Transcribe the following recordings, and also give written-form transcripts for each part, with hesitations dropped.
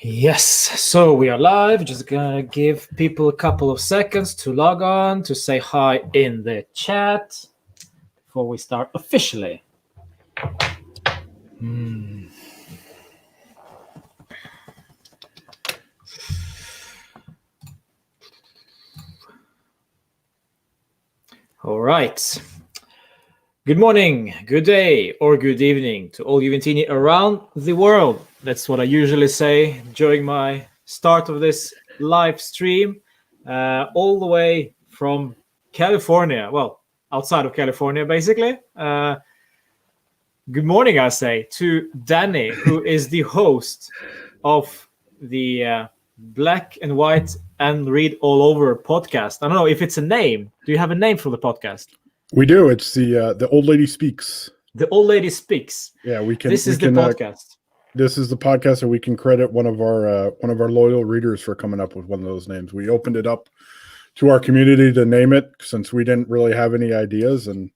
Yes, so we are live. Just gonna give people a couple of seconds to log on, to say hi in the chat before we start officially. All right. Good morning, good day, or good evening to all Juventini around the world. That's what I usually say during my start of this live stream, all the way from California. Well, outside of California, basically. Good morning, I say, to Danny, who is the host of the Black and White and Read All Over podcast. I don't know if it's a name. Do you have a name for the podcast? We do. It's the Old Lady Speaks. The Old Lady Speaks. Yeah, we can. This is the podcast. This is the podcast, and we can credit one of our loyal readers for coming up with one of those names. We opened it up to our community to name it since we didn't really have any ideas, and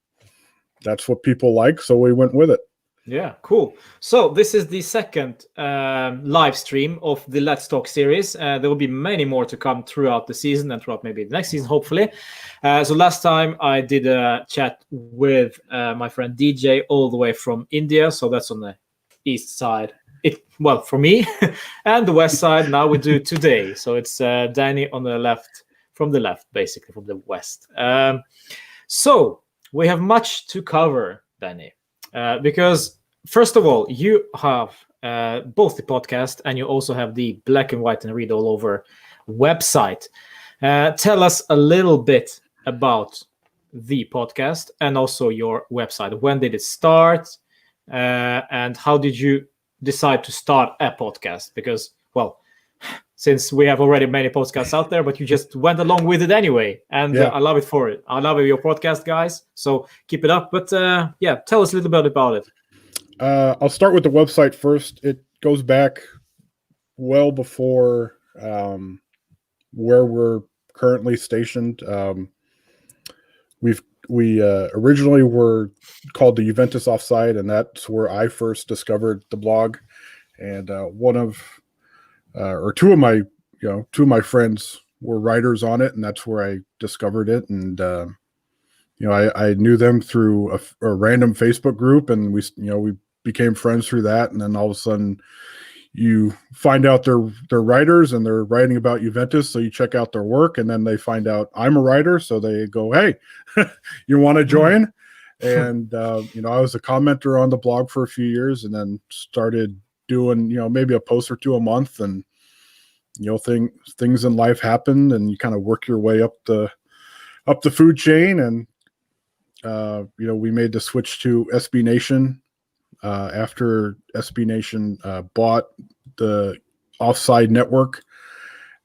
that's what people like, so we went with it. Yeah, cool. So this is the second live stream of the Let's Talk series. There will be many more to come throughout the season and throughout maybe the next season, hopefully. So last time I did a chat with my friend DJ all the way from India. So that's on the east side. Well, for me, and the west side. Now we do today. So it's Danny on the left, basically from the west. So we have much to cover, Danny. Because first of all, you have both the podcast and you also have the Black and White and Read All Over website. Tell us a little bit about the podcast and also your website. When did it start? And how did you decide to start a podcast? Because, well, since we have already many podcasts out there, but you just went along with it anyway. And I love it for it. I love your podcast, guys. So keep it up. But tell us a little bit about it. I'll start with the website first. It goes back well before where we're currently stationed. We originally were called the Juventus Offside, and that's where I first discovered the blog. And two of my friends were writers on it, and that's where I discovered it. And I knew them through a random Facebook group, and we became friends through that. And then all of a sudden, you find out they're writers and they're writing about Juventus, so you check out their work, and then they find out I'm a writer, so they go, "Hey, you want to join?" And I was a commenter on the blog for a few years, and then started doing maybe a post or two a month, and things in life happen, and you kind of work your way up the food chain. And we made the switch to SB Nation after SB Nation bought the Offside Network,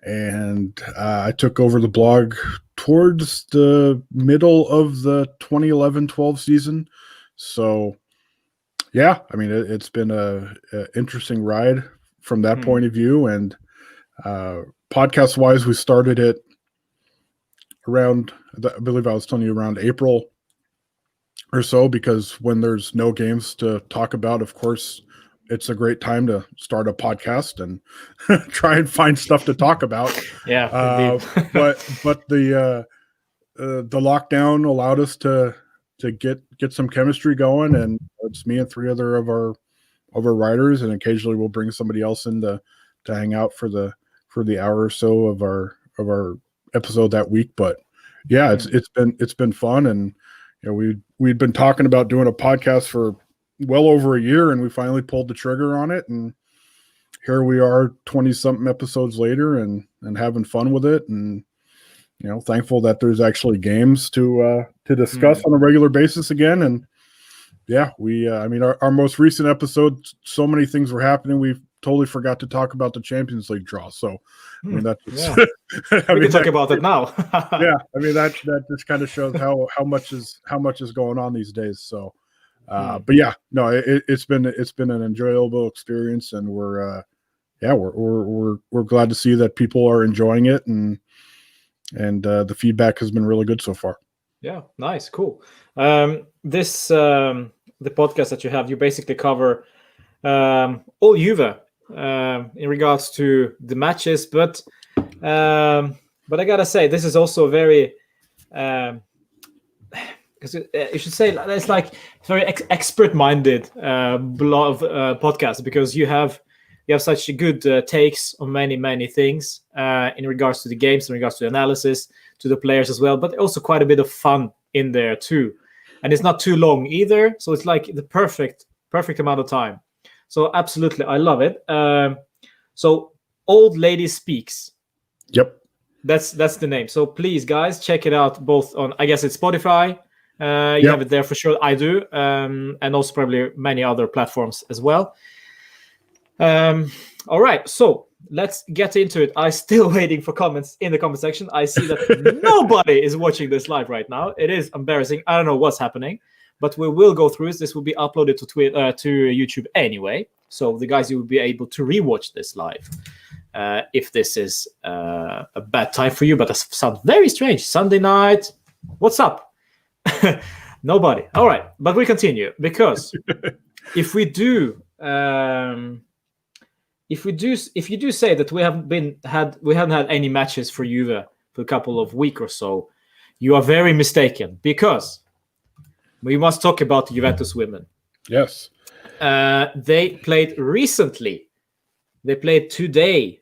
and I took over the blog towards the middle of the 2011-12 season. So yeah, I mean, it's been a interesting ride from that point of view. And podcast wise, we started it around, I believe I was telling you, around April or so, because when there's no games to talk about, of course, it's a great time to start a podcast and try and find stuff to talk about. Yeah. But the lockdown allowed us to get some chemistry going, and it's me and three other of our writers, and occasionally we'll bring somebody else in to hang out for the hour or so of our episode that week. But yeah, it's been fun. And we'd been talking about doing a podcast for well over a year, and we finally pulled the trigger on it, and here we are 20 something episodes later, and having fun with it. And thankful that there's actually games to discuss on a regular basis again. And yeah, our most recent episode, so many things were happening, we totally forgot to talk about the Champions League draw. So I mean, that's we can talk about it now. Yeah, I mean, that just kind of shows how much is going on these days. So but yeah, no, it's been an enjoyable experience, and we're glad to see that people are enjoying it, and the feedback has been really good so far. Yeah, nice, cool. The podcast that you have, you basically cover all Juve in regards to the matches, but I gotta say this is also very because you should say it's like very expert-minded blog podcast, because you have such good takes on many things in regards to the games, in regards to analysis, to the players as well, but also quite a bit of fun in there too, and it's not too long either, so it's like the perfect amount of time. So absolutely, I love it. So Old Lady Speaks. Yep. That's the name. So please, guys, check it out. Both on, I guess it's Spotify. You have it there for sure. I do, and also probably many other platforms as well. All right, so let's get into it. I'm still waiting for comments in the comment section. I see that nobody is watching this live right now. It is embarrassing. I don't know what's happening, but we will go through this. This will be uploaded to YouTube anyway, so the guys, you will be able to rewatch this live. If this is a bad time for you, but that sounds very strange. Sunday night, what's up? Nobody. All right, but we continue, because if you do say that we haven't had any matches for Juve for a couple of weeks or so, you are very mistaken, because we must talk about the Juventus Women. Yes. They played recently. They played today,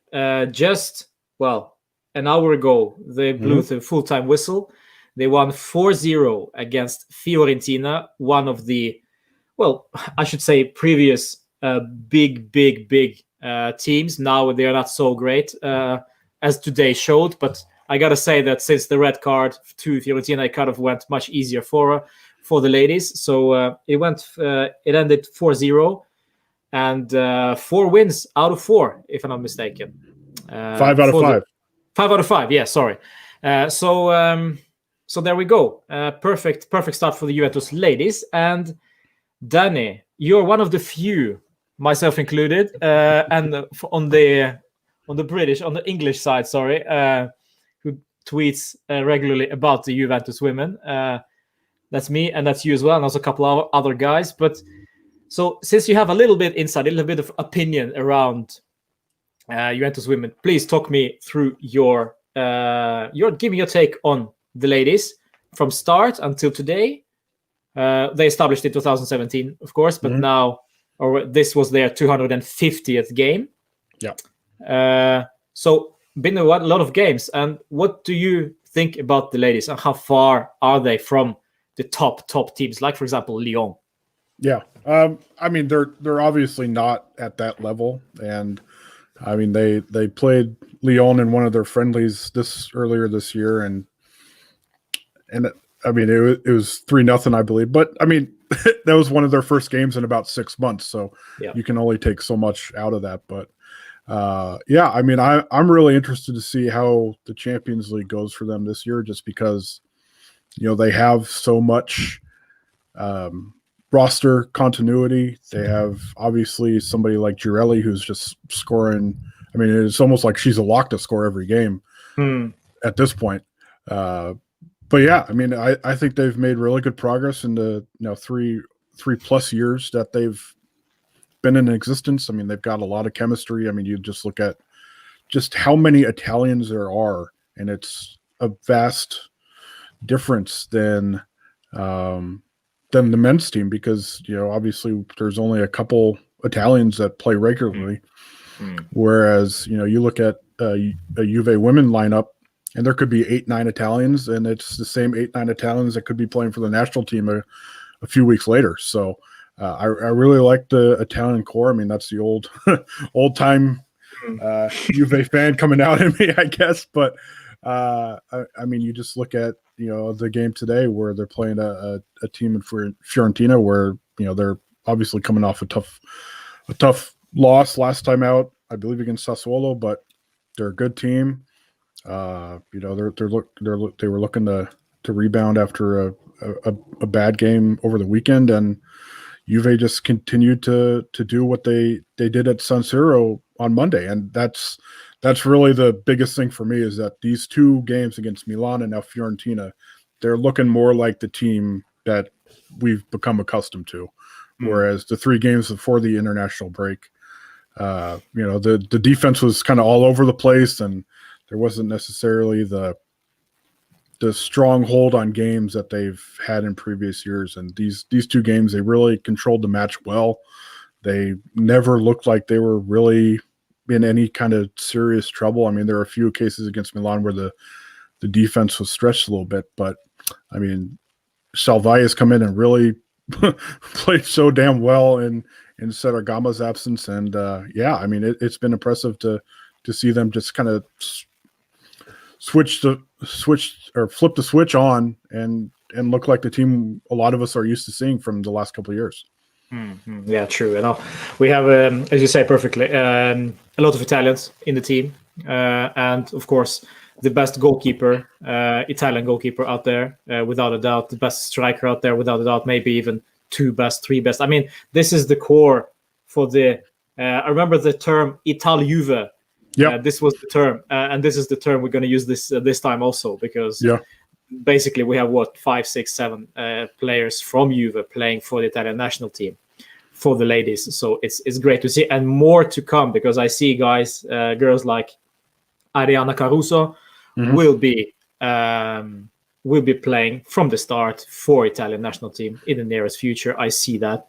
just an hour ago. They blew the full-time whistle. They won 4-0 against Fiorentina, one of the, I should say, previous big teams. Now they are not so great, as today showed. But I gotta say that since the red card to Fiorentina, it kind of went much easier for the ladies. So it ended 4-0, and 4 wins out of 4, if I'm not mistaken. 5 out of 5. 5 out of 5. Yeah, sorry. So there we go. Perfect start for the Juventus ladies. And Danny, you're one of the few, myself included, and on the English side, who tweets regularly about the Juventus Women. That's me, and that's you as well, and also a couple of other guys. But so since you have a little bit insight, a little bit of opinion around Juventus Women, please talk me through give me your take on the ladies from start until today. They established in 2017, of course, but now, or this was their 250th game. Yeah. So been a lot of games. And what do you think about the ladies, and how far are they from the top teams, like for example Lyon? Yeah. I mean, they're obviously not at that level, and I mean they played Lyon in one of their friendlies earlier this year, and I mean it was 3-0, I believe. But I mean that was one of their first games in about 6 months, so you can only take so much out of that. But I mean I'm really interested to see how the Champions League goes for them this year, just because they have so much roster continuity. They have obviously somebody like Girelli who's just scoring. I mean, it's almost like she's a lock to score every game at this point. But yeah, I mean, I think they've made really good progress in the 3+ years that they've been in existence. I mean, they've got a lot of chemistry. I mean, you just look at just how many Italians there are, and it's a vast difference than the men's team, because obviously there's only a couple Italians that play regularly, whereas you look at a Juve women lineup, and there could be 8-9 Italians, and it's the same 8-9 Italians that could be playing for the national team a few weeks later. So I really like the Italian core. I mean, that's the old time Juve fan coming out in me, I guess. But I mean, you just look at the game today where they're playing a team in Fiorentina, where they're obviously coming off a tough loss last time out, I believe, against Sassuolo, but they're a good team. They were looking to rebound after a bad game over the weekend, and Juve just continued to do what they did at San Siro on Monday, and that's really the biggest thing for me, is that these 2 games against Milan and now Fiorentina, they're looking more like the team that we've become accustomed to, whereas the 3 games before the international break, the defense was kind of all over the place, and there wasn't necessarily the stronghold on games that they've had in previous years. And these two games, they really controlled the match well. They never looked like they were really in any kind of serious trouble. I mean, there are a few cases against Milan where the defense was stretched a little bit, but I mean, Salvai has come in and really played so damn well in Saragama's absence. And I mean, it's been impressive to see them just kind of flip the switch on and look like the team a lot of us are used to seeing from the last couple of years. Mm-hmm. Yeah, true. And we have, as you say perfectly, a lot of Italians in the team, and of course the best goalkeeper, Italian goalkeeper out there, without a doubt, the best striker out there, without a doubt, maybe even three best. I mean, this is the core for the. I remember the term Ital-Juve. Yeah, this was the term, and this is the term we're going to use this time also, because basically we have 5, 6, 7 players from Juve playing for the Italian national team for the ladies. So it's great to see, and more to come, because I see girls like Ariana Caruso will be playing from the start for Italian national team in the nearest future. I see that.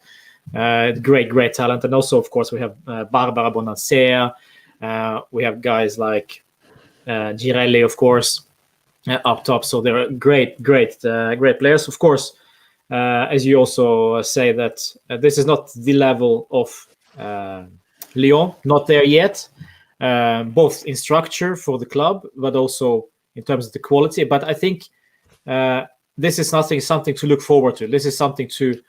Great talent, and also of course we have Barbara Bonansea. We have guys like Girelli, of course, up top. So they're great players. Of course, as you also say, that this is not the level of Lyon, not there yet, both in structure for the club, but also in terms of the quality. But I think this is something to look forward to. This is something to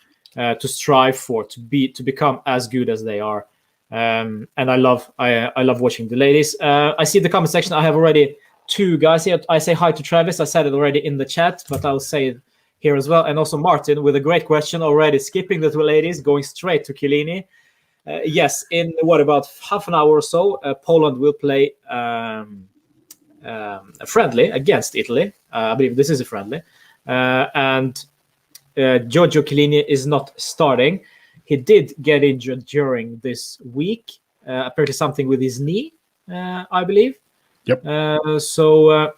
strive for, to become as good as they are. And I love watching the ladies. I see the comment section. I have already 2 guys here. I say hi to Travis. I said it already in the chat, but I'll say it here as well. And also Martin with a great question already, skipping the 2 ladies, going straight to Chiellini. Yes, in about half an hour or so, Poland will play a friendly against Italy. I believe this is a friendly. And Giorgio Chiellini is not starting. He did get injured during this week, apparently something with his knee, I believe. Yep. So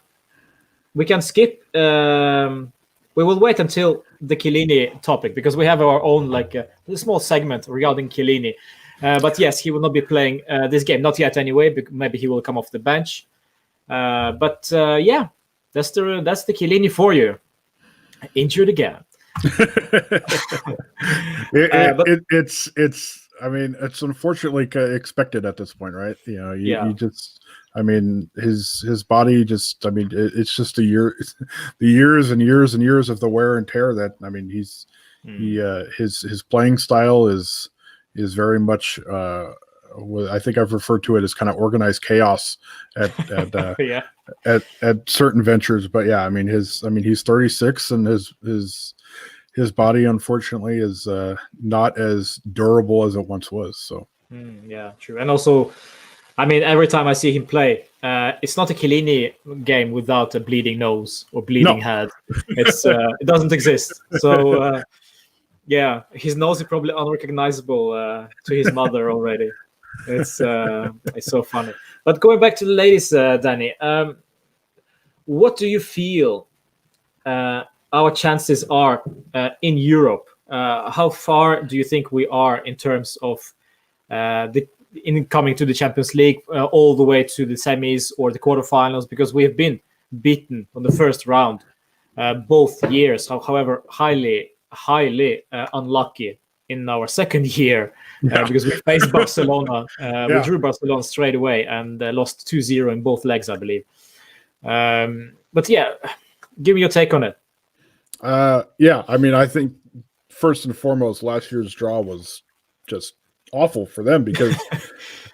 we can skip. We will wait until the Chiellini topic, because we have our own a small segment regarding Chiellini. But yes, he will not be playing this game, not yet anyway. Maybe he will come off the bench. But that's the Chiellini for you. Injured again. It's I mean, it's unfortunately expected at this point, right? You just, I mean, his body just, I mean, it's just the years and years and years of the wear and tear that, I mean, his playing style is very much I think I've referred to it as kind of organized chaos at certain ventures. But yeah, I mean he's 36, and his body unfortunately is not as durable as it once was. So yeah, true. And also, I mean, every time I see him play, it's not a Chiellini game without a bleeding nose or bleeding head. It's it doesn't exist. So yeah, his nose is probably unrecognizable to his mother already. It's so funny. But going back to the ladies, Danny, what do you feel our chances are in Europe? How far do you think we are in terms of in coming to the Champions League, all the way to the semis or the quarterfinals? Because we have been beaten on the first round both years. However, highly unlucky in our second year, because we faced Barcelona. We drew Barcelona straight away and lost 2-0 in both legs, I believe. But yeah, give me your take on it. I mean, I think first and foremost, last year's draw was just awful for them, because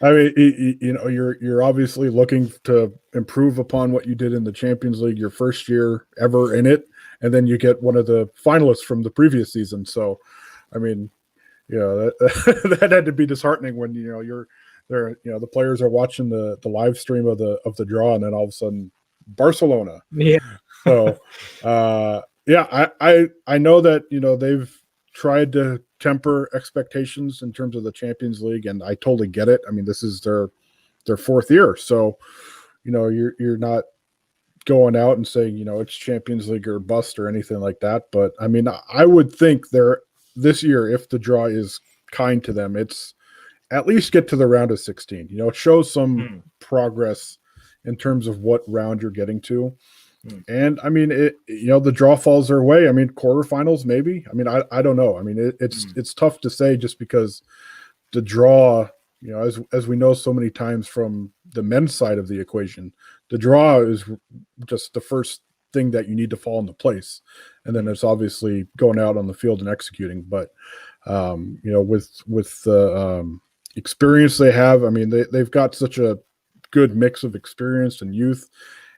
I mean, you're obviously looking to improve upon what you did in the Champions League your first year ever in it, and then you get one of the finalists from the previous season. So, I mean, that had to be disheartening when you're there. The players are watching the live stream of the draw, and then all of a sudden Barcelona. Yeah. So, I know that they've tried to temper expectations in terms of the Champions League, and I totally get it. I mean, this is their fourth year, so you're not going out and saying it's Champions League or bust or anything like that. But I mean, I would think this year, if the draw is kind to them, it's at least get to the round of 16. It shows some progress in terms of what round you're getting to. And I mean, the draw falls their way. I mean, quarterfinals, maybe. I mean, I don't know. I mean, it's tough to say just because the draw, as we know so many times from the men's side of the equation, the draw is just the first thing that you need to fall into place. And then it's obviously going out on the field and executing. But, with the experience they have, I mean, they've got such a good mix of experience and youth.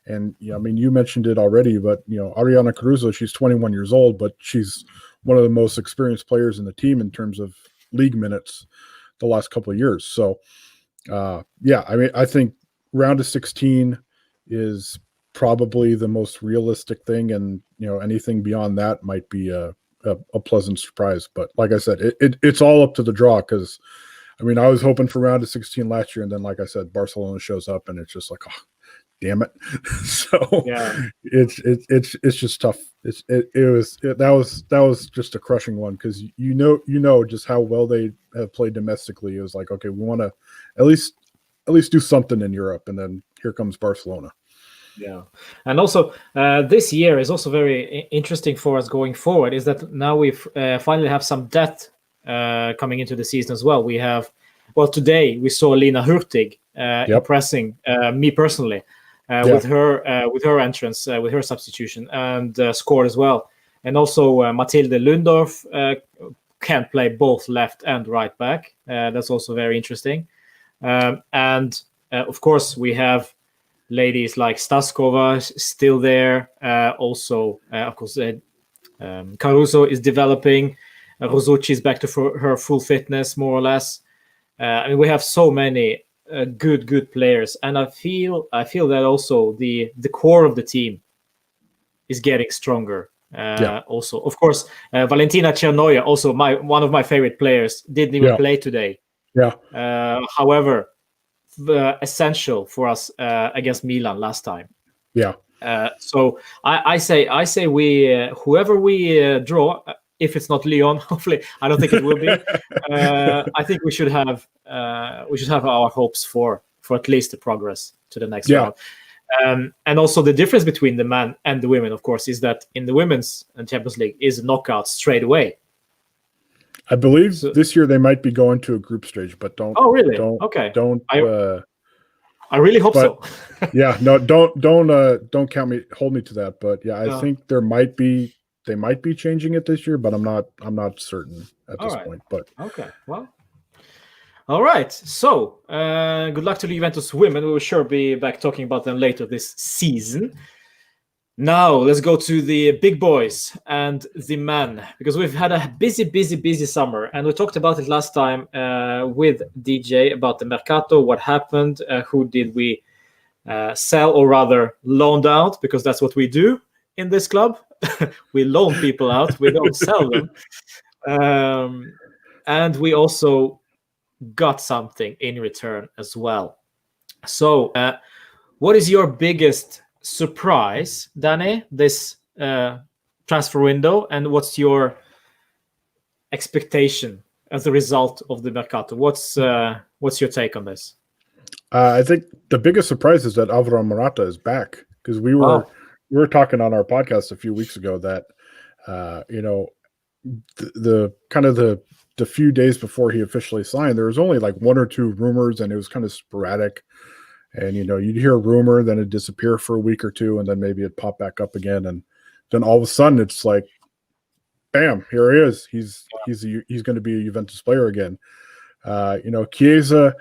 And, I mean, you mentioned it already, but, Ariana Caruso, she's 21 years old, but she's one of the most experienced players in the team in terms of league minutes the last couple of years. So, I mean, I think round of 16 is probably the most realistic thing. And, anything beyond that might be a pleasant surprise. But like I said, it's all up to the draw because, I mean, I was hoping for round of 16 last year. And then, like I said, Barcelona shows up and it's just like, oh, damn it. So it's just tough. That was just a crushing one because just how well they have played domestically. It was like, okay, we want to at least do something in Europe, and then here comes Barcelona. Yeah, and also this year is also very interesting for us going forward. Is that now we finally have some depth coming into the season as well. We have today we saw Lina Hurtig impressing me personally. With her entrance, with her substitution, and scored as well. And also Mathilde Lundorf can play both left and right back. That's also very interesting. And of course, we have ladies like Staskova still there. Also, of course, Caruso is developing. Rosucci is back to her full fitness, more or less. I mean, we have so many good players, and I feel that also the core of the team is getting stronger. Also, of course, Valentina Chernoya, also one of my favorite players, didn't even play today. However, essential for us against Milan last time. So I say we whoever we draw. If it's not Lyon, hopefully, I don't think it will be. I think we should have our hopes for at least the progress to the next round. And also the difference between the men and the women, of course, is that in the women's Champions League is knockout straight away. I believe this year they might be going to a group stage, but don't. Oh, really? Okay. I really hope so. Don't hold me to that. But I think they might be changing it this year, but I'm not certain at this point. But okay, well, all right. So good luck to the Juventus Women. We will sure be back talking about them later this season. Now let's go to the big boys and the men, because we've had a busy summer, and we talked about it last time with DJ about the Mercato, what happened, who did we sell, or rather loaned out, because that's what we do in this club. We loan people out, we don't sell them. And we also got something in return as well. So what is your biggest surprise, Danny, this transfer window, and what's your expectation as a result of the Mercato? What's your take on this? I think the biggest surprise is that Alvaro Morata is back, because we were talking on our podcast a few weeks ago that the kind of the few days before he officially signed, there was only like one or two rumors, and it was kind of sporadic. And you'd hear a rumor, then it'd disappear for a week or two, and then maybe it'd pop back up again, and then all of a sudden it's like, bam, here he is. He's going to be a Juventus player again. Chiesa.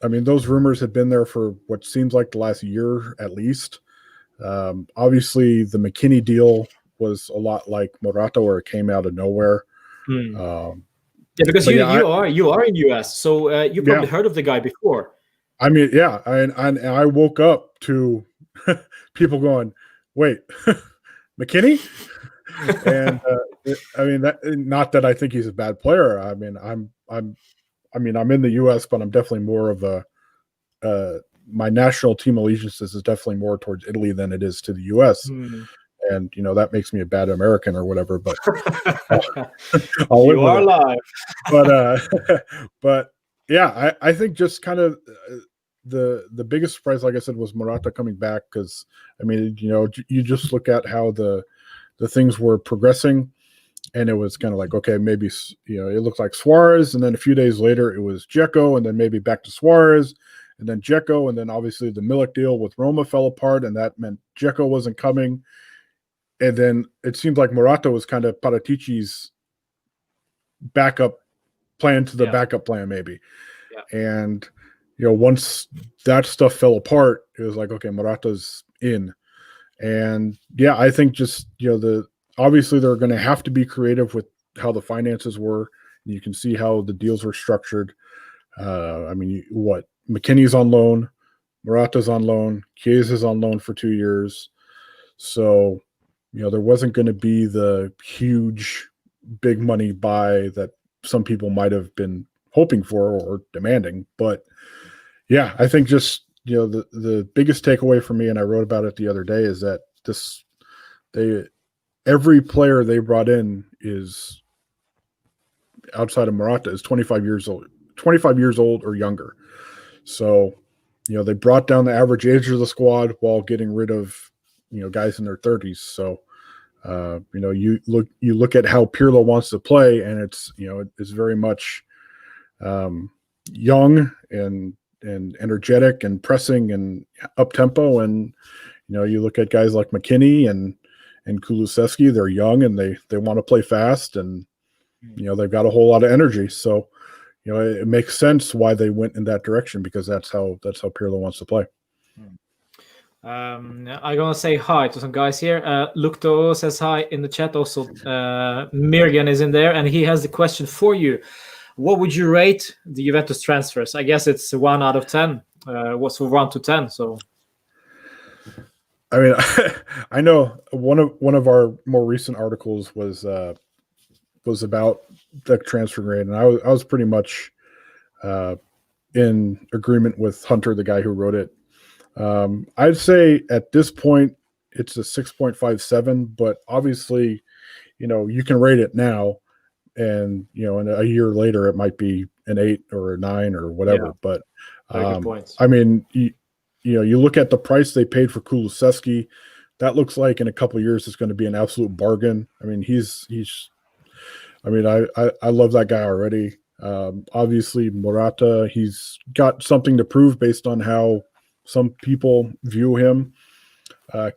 I mean, those rumors had been there for what seems like the last year at least. Obviously, the McKinney deal was a lot like Morata, where it came out of nowhere. Because you are in US, so you probably heard of the guy before. I mean, and I woke up to people going, "Wait, McKinney?" And I mean, not that I think he's a bad player. I mean, I'm in the U.S., but I'm definitely more of a my national team allegiances is definitely more towards Italy than it is to the U.S. And that makes me a bad American or whatever. But I'll live You with are it. live. But yeah, I think just kind of the biggest surprise, like I said, was Morata coming back, because I mean, you just look at how the things were progressing, and it was kind of like, okay, maybe it looked like Suarez, and then a few days later it was Dzeko, and then maybe back to Suarez, and then Dzeko, and then obviously the Milik deal with Roma fell apart, and that meant Dzeko wasn't coming, and then it seemed like Morata was kind of Paratici's backup plan to the backup plan, maybe. Yeah. And once that stuff fell apart, it was like, okay, Morata's in. And yeah, I think just obviously they're going to have to be creative with how the finances were. You can see how the deals were structured. I mean, McKinney's on loan, Morata's on loan, Chiesa's on loan for 2 years. So there wasn't going to be the huge big money buy that some people might have been hoping for or demanding. But yeah, I think just the biggest takeaway for me, and I wrote about it the other day, is that every player they brought in is, outside of Morata, is 25 years old or younger. So they brought down the average age of the squad while getting rid of guys in their 30s. So you look at how Pirlo wants to play, and it's it's very much young and energetic and pressing and up tempo. And you look at guys like McKinney and Kulusevski, they're young and they want to play fast, and they've got a whole lot of energy. So it makes sense why they went in that direction, because that's how Pirlo wants to play. I'm gonna say hi to some guys here. Lukto says hi in the chat. Also, Mirgan is in there, and he has the question for you. What would you rate the Juventus transfers? I guess it's 1 out of 10. What's for 1 to 10? So, I mean, I know one of our more recent articles was about the transfer grade, and I was pretty much in agreement with Hunter, the guy who wrote it. I'd say at this point it's a 6.57, but obviously, you can rate it now, and in a year later it might be an 8 or a 9 or whatever. Yeah. But I mean, you look at the price they paid for Kulusevski, that looks like in a couple of years it's going to be an absolute bargain. I mean, I love that guy already. Obviously Morata, he's got something to prove based on how some people view him.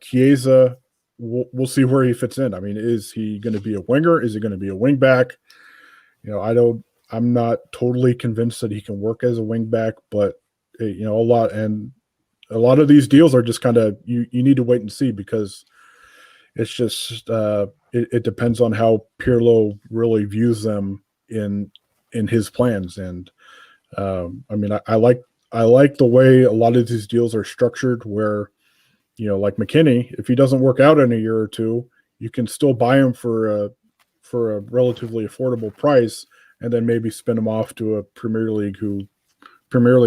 Chiesa, we'll see where he fits in. I mean, is he going to be a winger? Is he going to be a wing back? I'm not totally convinced that he can work as a wing back, but a lot of these deals are just kind of, you need to wait and see, because it's just it depends on how Pirlo really views them in his plans. And I mean, I like the way a lot of these deals are structured, where like McKinney, if he doesn't work out in a year or two, you can still buy him for a relatively affordable price, and then maybe spin him off to a Premier League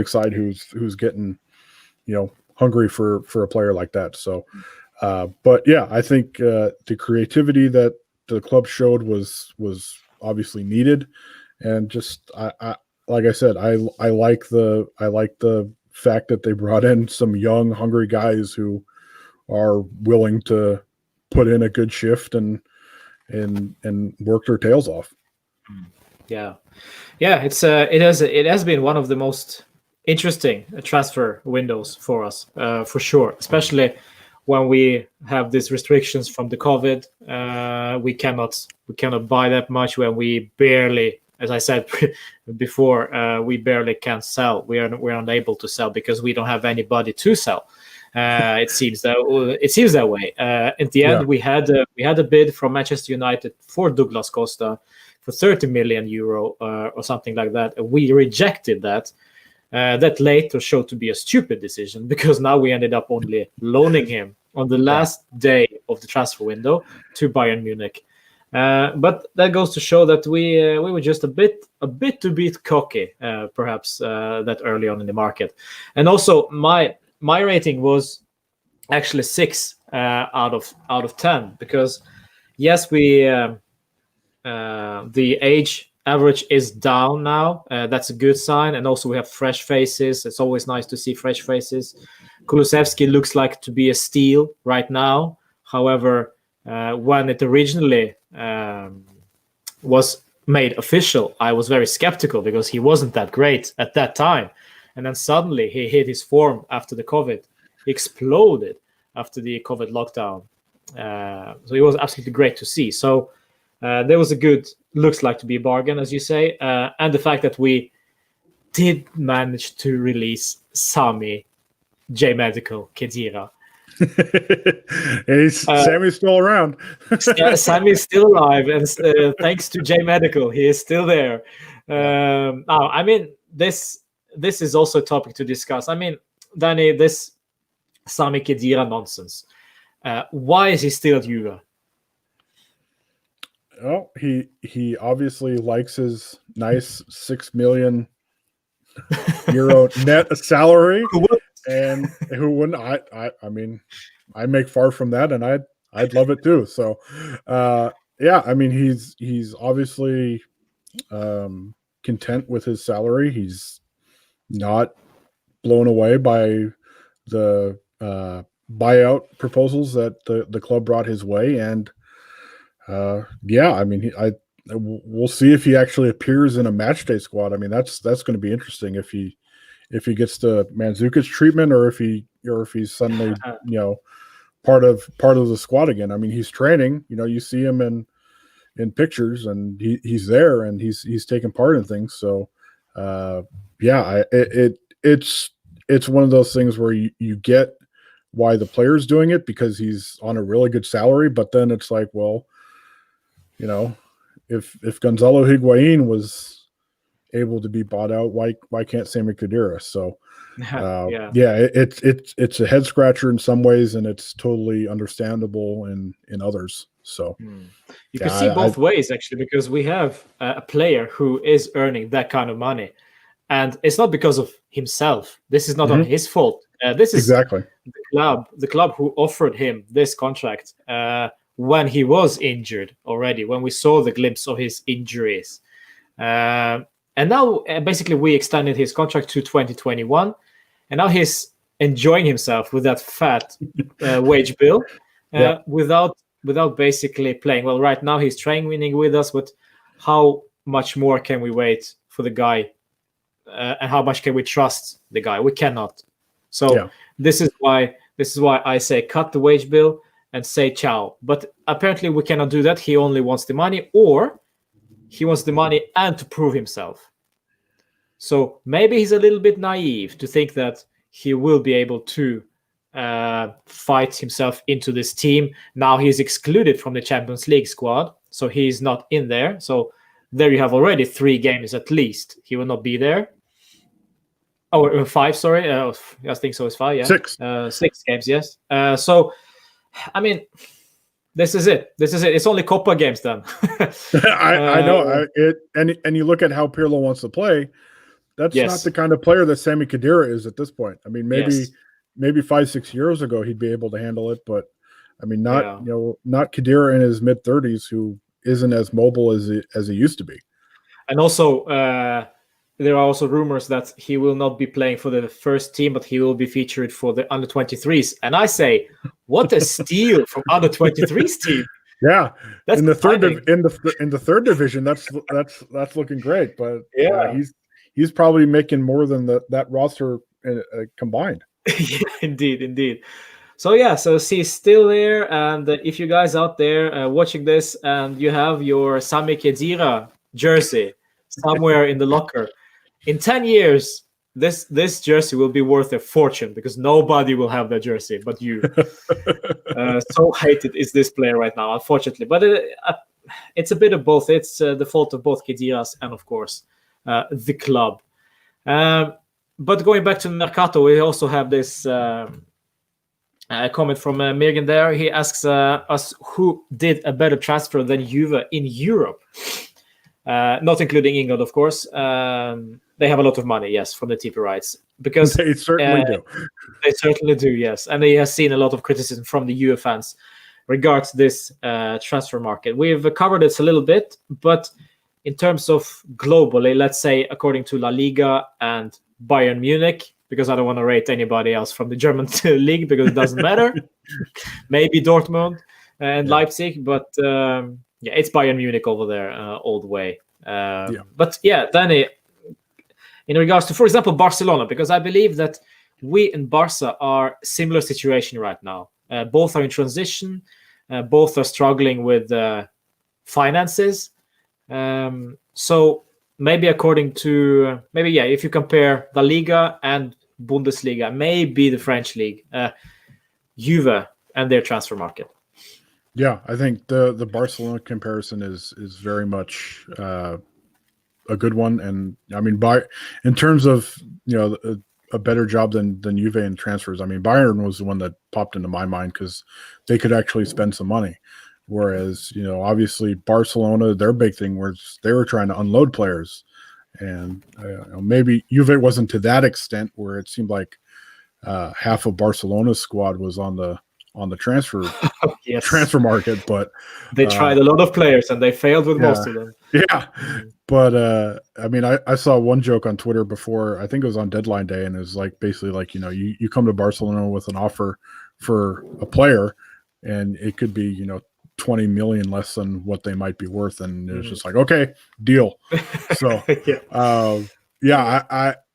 side who's getting hungry for a player like that. So but yeah, I think the creativity that the club showed was obviously needed, and just I like I said, I like the fact that they brought in some young, hungry guys who are willing to put in a good shift and work their tails off. Yeah, it has been one of the most interesting transfer windows for us, for sure, especially when we have these restrictions from the COVID. We cannot buy that much, when we barely, as I said before, we barely can sell. We're unable to sell because we don't have anybody to sell. It seems that way. At the end, we had a bid from Manchester United for Douglas Costa for 30 million euro or something like that. We rejected that. That later showed to be a stupid decision, because now we ended up only loaning him on the last day of the transfer window to Bayern Munich. But that goes to show that we were just a bit too bit cocky, perhaps that early on in the market. And also my rating was actually 6 out of 10, because yes, the age average is down now. That's a good sign, and also we have fresh faces. It's always nice to see fresh faces. Kulusevski looks like to be a steal right now. However, when it originally was made official, I was very skeptical because he wasn't that great at that time, and then suddenly he hit his form after the COVID. He exploded after the COVID lockdown. So it was absolutely great to see. So there was a good, looks like to be a bargain, as you say, and the fact that we did manage to release Sami J Medical Khedira. Sammy's still around. Sammy's still alive, and thanks to J Medical, he is still there. Now, I mean, this is also a topic to discuss. I mean, Danny, this Sami Khedira nonsense. Why is he still at Juve? Well, he obviously likes his nice €6 million net salary, and who wouldn't? I mean, I make far from that, and I'd love it too. So, yeah, I mean, he's obviously content with his salary. He's not blown away by the buyout proposals that the club brought his way, and yeah, I mean, we'll see if he actually appears in a matchday squad. I mean, that's going to be interesting if he gets the Mandzukic treatment, or if he's suddenly part of the squad again. I mean, he's training. You see him in pictures, and he's there, and he's taking part in things. So yeah, it's one of those things where you get why the player's doing it, because he's on a really good salary, but then it's like, well, if Gonzalo Higuain was able to be bought out, why can't Sami Khedira? So yeah, it's a head scratcher in some ways, and it's totally understandable in others. So you can see both ways, actually, because we have a player who is earning that kind of money, and it's not because of himself. This is not on his fault. This is exactly the club who offered him this contract when he was injured already, when we saw the glimpse of his injuries. And now basically we extended his contract to 2021, and now he's enjoying himself with that fat wage bill without basically playing. Well, right now he's training with us, but how much more can we wait for the guy, and how much can we trust the guy? We cannot. So this is why I say cut the wage bill and say ciao. But apparently we cannot do that. He only wants the money, or he wants the money and to prove himself. So maybe he's a little bit naive to think that he will be able to fight himself into this team. Now he's excluded from the Champions League squad, so he's not in there. So there you have already 3 games at least. He will not be there. Oh, 5, sorry. I think so. It's 5, yeah. 6. 6 games, yes. So, I mean, this is it. It's only Copa games then. I know. And you look at how Pirlo wants to play. That's not the kind of player that Sami Khedira is at this point. I mean, maybe 5-6 years ago he'd be able to handle it, but I mean, not Khedira in his mid-30s, who isn't as mobile as he used to be. And also, there are also rumors that he will not be playing for the first team, but he will be featured for the under-23s. And I say, what a steal from under-23s team! Yeah, that's in the third division. That's looking great. But he's probably making more than that roster combined. Yeah, indeed. So he's still there. And if you guys out there watching this and you have your Sami Khedira jersey somewhere in the locker, in 10 years, this jersey will be worth a fortune, because nobody will have that jersey but you. So hated is this player right now, unfortunately. But it's a bit of both. It's the fault of both Khediras and, of course, the club. But going back to Mercato, we also have this A comment from Mirgan there. He asks us who did a better transfer than Juve in Europe. Not including England, of course. They have a lot of money, yes, from the TV rights. Because They certainly do. They certainly do, yes. And he has seen a lot of criticism from the Juve fans regards this transfer market. We've covered this a little bit, but in terms of globally, let's say according to La Liga and Bayern Munich, because I don't want to rate anybody else from the German league because it doesn't matter. Maybe Dortmund and Leipzig, but it's Bayern Munich over there all the way. But yeah, Danny, in regards to, for example, Barcelona, because I believe that we and Barca are similar situation right now. Both are in transition. Both are struggling with finances. So maybe if you compare La Liga and Bundesliga, maybe the French league, Juve and their transfer market. Yeah, I think the Barcelona comparison is very much a good one, and I mean, in terms of a better job than Juve in transfers. I mean, Bayern was the one that popped into my mind because they could actually spend some money. Whereas, obviously Barcelona, their big thing was they were trying to unload players. And maybe Juve wasn't to that extent where it seemed like half of Barcelona's squad was on the transfer transfer market, but they tried a lot of players and they failed with most of them. Yeah. But I mean, I saw one joke on Twitter before, I think it was on deadline day, and it was like basically like, you come to Barcelona with an offer for a player and it could be, 20 million less than what they might be worth, and it was just like, okay, deal. So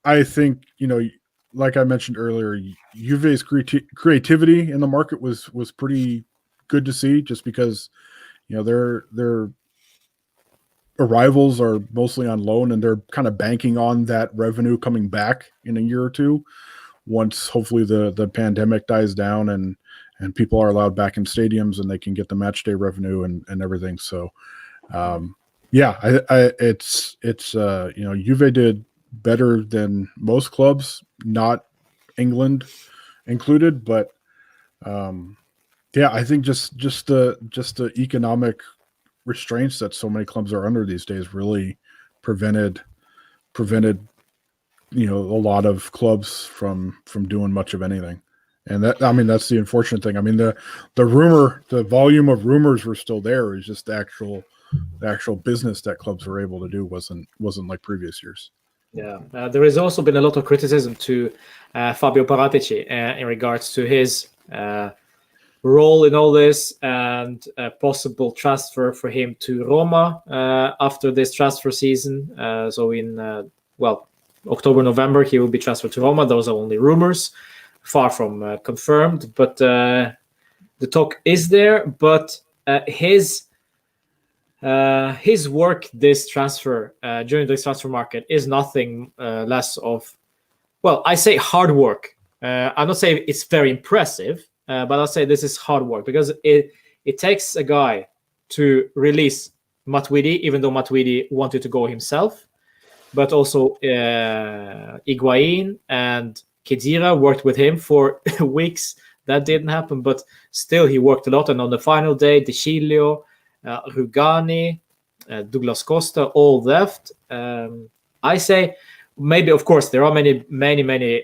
I think, like I mentioned earlier, Juve's creativity in the market was pretty good to see, just because their arrivals are mostly on loan, and they're kind of banking on that revenue coming back in a year or two once hopefully the pandemic dies down and people are allowed back in stadiums and they can get the match day revenue and everything. So it's Juve did better than most clubs, not England included, but I think just the economic restraints that so many clubs are under these days really prevented a lot of clubs from doing much of anything. And that's the unfortunate thing. I mean, the volume of rumors were still there. It was just the actual business that clubs were able to do wasn't like previous years. Yeah, there has also been a lot of criticism to Fabio Paratici in regards to his role in all this, and a possible transfer for him to Roma after this transfer season. So in October, November, he will be transferred to Roma. Those are only rumors, far from confirmed. But the talk is there. But his work during this transfer market is nothing less of, I say hard work. I'm not saying it's very impressive, but I'll say this is hard work, because it takes a guy to release Matuidi, even though Matuidi wanted to go himself, but also Higuain and Khedira worked with him for weeks. That didn't happen, but still he worked a lot. And on the final day, De Sciglio, Rugani, Douglas Costa all left. I say maybe, of course, there are many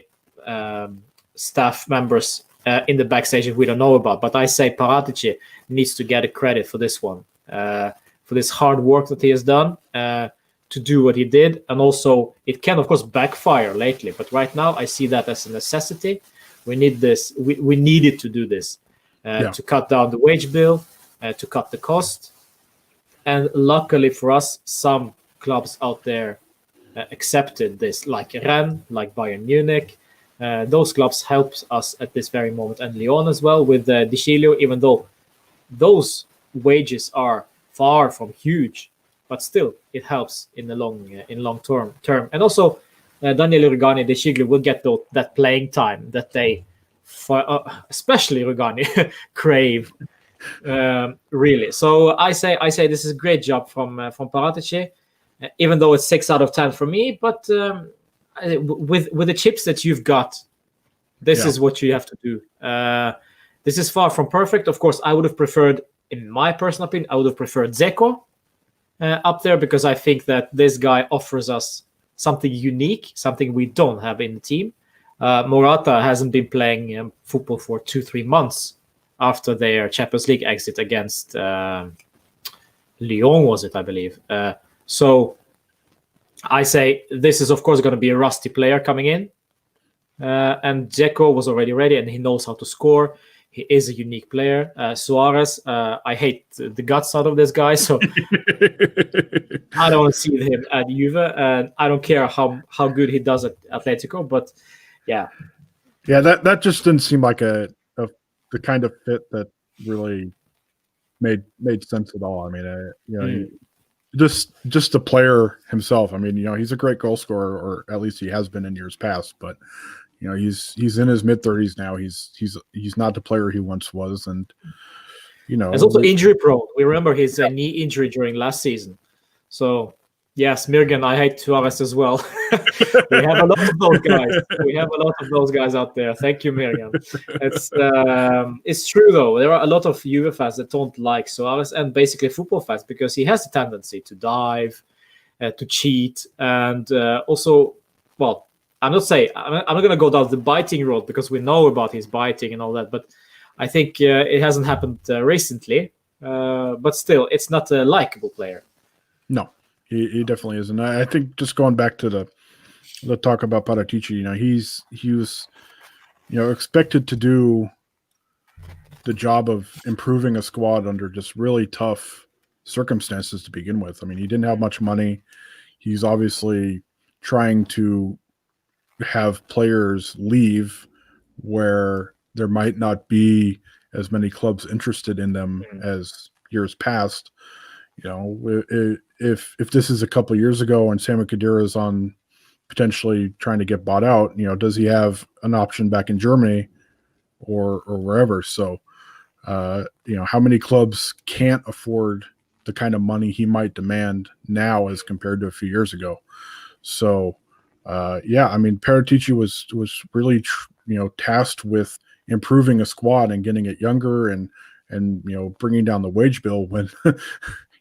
staff members in the backstage that we don't know about, but I say Paratici needs to get a credit for this one, for this hard work that he has done to do what he did. And also it can of course backfire lately, but right now I see that as a necessity. We need this. We needed to do this to cut down the wage bill, to cut the cost. And luckily for us, some clubs out there accepted this, like Rennes, like Bayern Munich. Those clubs helped us at this very moment, and Lyon as well with De Sciglio, even though those wages are far from huge, but still it helps in the long term. And also Daniele Rugani, De Sciglio will get that playing time that they, especially Rugani, crave. Really. So I say this is a great job from Paratici, even though it's 6 out of 10 for me. But with the chips that you've got, this is what you have to do. This is far from perfect. Of course, I would have preferred, in my personal opinion, I would have preferred Dzeko up there, because I think that this guy offers us something unique, something we don't have in the team. Morata hasn't been playing football for 2-3 months after their Champions League exit against Lyon, was it, I believe. So I say this is, of course, going to be a rusty player coming in. And Dzeko was already ready, and he knows how to score. He is a unique player. Suarez, I hate the guts out of this guy, so I don't want to see him at Juve, and I don't care how good he does at Atletico. But yeah, that just didn't seem like the kind of fit that really made sense at all. I mean, just the player himself. I mean, he's a great goal scorer, or at least he has been in years past. But he's in his mid-30s now. He's not the player he once was, and he's also injury prone. We remember his knee injury during last season. So yes, Mirgan, I hate Suarez as well. We have a lot of those guys. We have a lot of those guys out there. Thank you, Mirgan. It's true though. There are a lot of Juve fans that don't like Suarez, and basically football fans, because he has a tendency to dive, to cheat, and also, well, I'm not going to go down the biting road, because we know about his biting and all that, but I think it hasn't happened recently. But still, it's not a likable player. No, he definitely isn't. I think just going back to the talk about Paratici, he was expected to do the job of improving a squad under just really tough circumstances to begin with. I mean, he didn't have much money. He's obviously trying to have players leave where there might not be as many clubs interested in them as years past. If this is a couple of years ago and Sami Khedira is on potentially trying to get bought out, does he have an option back in Germany or wherever? So, how many clubs can't afford the kind of money he might demand now as compared to a few years ago? So, I mean, Paratici was really, tasked with improving a squad and getting it younger and bringing down the wage bill when,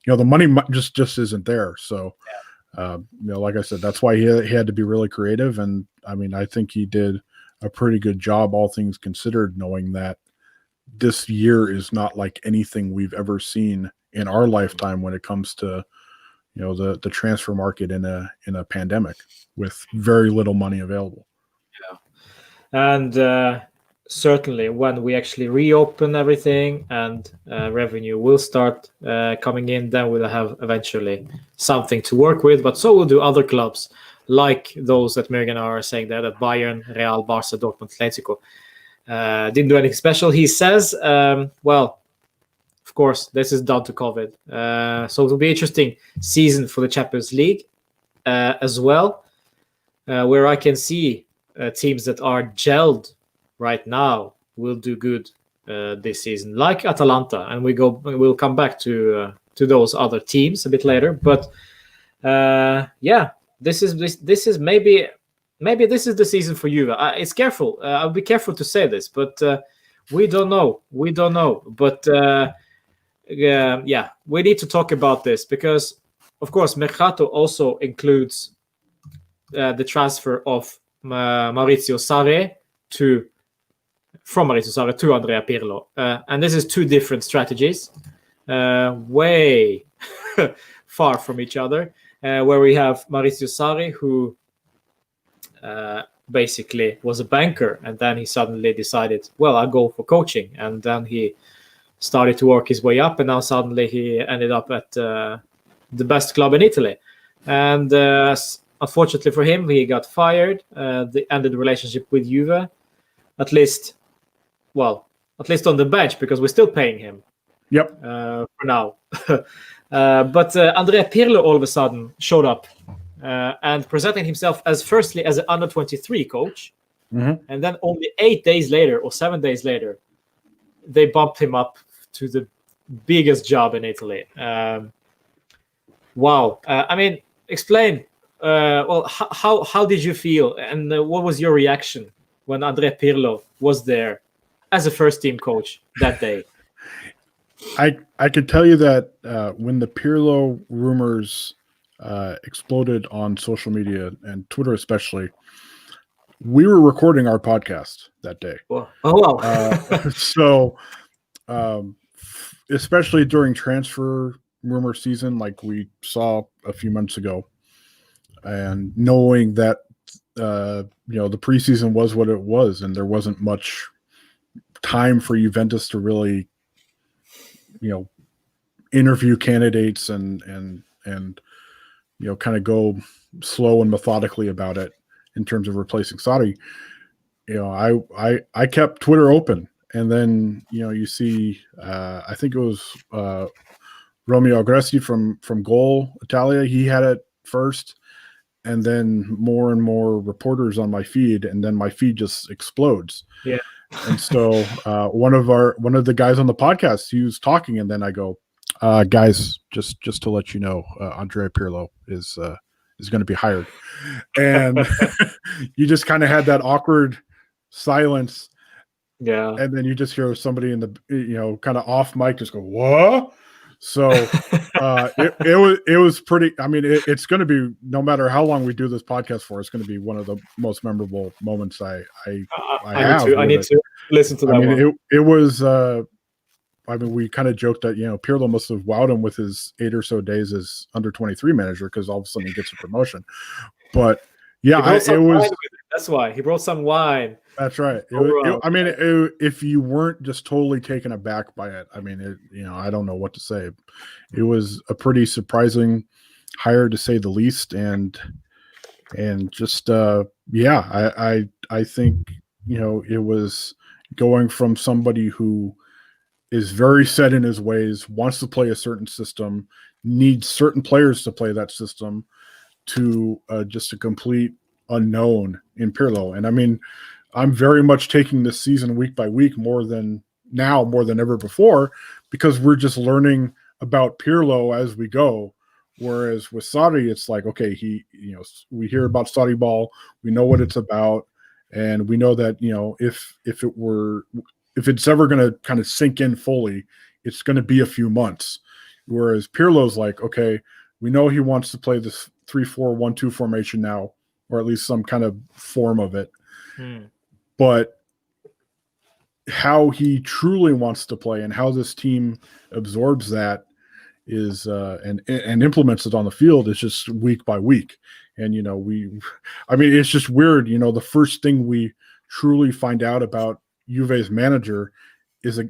the money just isn't there. So, like I said, that's why he had to be really creative. And I mean, I think he did a pretty good job, all things considered, knowing that this year is not like anything we've ever seen in our lifetime when it comes to, the transfer market in a pandemic with very little money available. Yeah. And certainly when we actually reopen everything and revenue will start coming in, then we'll have eventually something to work with. But so will do other clubs, like those that Mirgan are saying there, that Bayern, Real, Barca, Dortmund, Atletico didn't do anything special. He says, well, of course, this is down to COVID. So it will be an interesting season for the Champions League as well, where I can see teams that are gelled right now will do good this season, like Atalanta, and we'll come back to those other teams a bit later. But this is maybe this is the season for Juve. It's careful. I'll be careful to say this, but we don't know. But we need to talk about this, because, of course, Mercato also includes the transfer of Maurizio Sarri from Maurizio Sarri to Andrea Pirlo. And this is two different strategies, way far from each other, where we have Maurizio Sarri, who basically was a banker, and then he suddenly decided, well, I'll go for coaching. And then he started to work his way up, and now suddenly he ended up at the best club in Italy. And unfortunately for him, he got fired. They ended the relationship with Juve, at least on the bench, because we're still paying him. Yep. For now. But Andrea Pirlo all of a sudden showed up and presented himself firstly as an under-23 coach. Mm-hmm. And then only 8 days later or 7 days later, they bumped him up to the biggest job in Italy. Wow. I mean, explain. How did you feel, and what was your reaction when Andrea Pirlo was there as a first-team coach that day? I could tell you that when the Pirlo rumors exploded on social media and Twitter especially, we were recording our podcast that day. Oh, wow. So especially during transfer rumor season, like we saw a few months ago, and knowing that the preseason was what it was, and there wasn't much time for Juventus to really interview candidates and kind of go slow and methodically about it in terms of replacing Sarri. I kept Twitter open, and then you see I think it was Romeo Agressi from Goal Italia. He had it first, and then more and more reporters on my feed, and then my feed just explodes. Yeah. And so one of the guys on the podcast, he was talking, and then I go, guys, just to let you know, Andrea Pirlo is going to be hired. And you just kind of had that awkward silence. Yeah. And then you just hear somebody in the, kind of off mic just go, what? So it was pretty, I mean, it's going to be, no matter how long we do this podcast for, it's going to be one of the most memorable moments I need to listen to that one. It was, we kind of joked that, Pirlo must have wowed him with his 8 or so days as under 23 manager, because all of a sudden he gets a promotion. But yeah, that's why he brought some wine. That's right. If you weren't just totally taken aback by it, I don't know what to say. It was a pretty surprising hire, to say the least, and just I think it was going from somebody who is very set in his ways, wants to play a certain system, needs certain players to play that system, to just a complete unknown in Pirlo. And I'm very much taking this season week by week more than ever before, because we're just learning about Pirlo as we go. Whereas with Sarri, it's like, okay, we hear about Sarri ball, we know what it's about, and we know that if it's ever going to kind of sink in fully, it's going to be a few months. Whereas Pirlo's like, okay, we know he wants to play this 3-4-1-2 formation now, or at least some kind of form of it. But how he truly wants to play and how this team absorbs that is and implements it on the field is just week by week. And it's just weird. The first thing we truly find out about Juve's manager is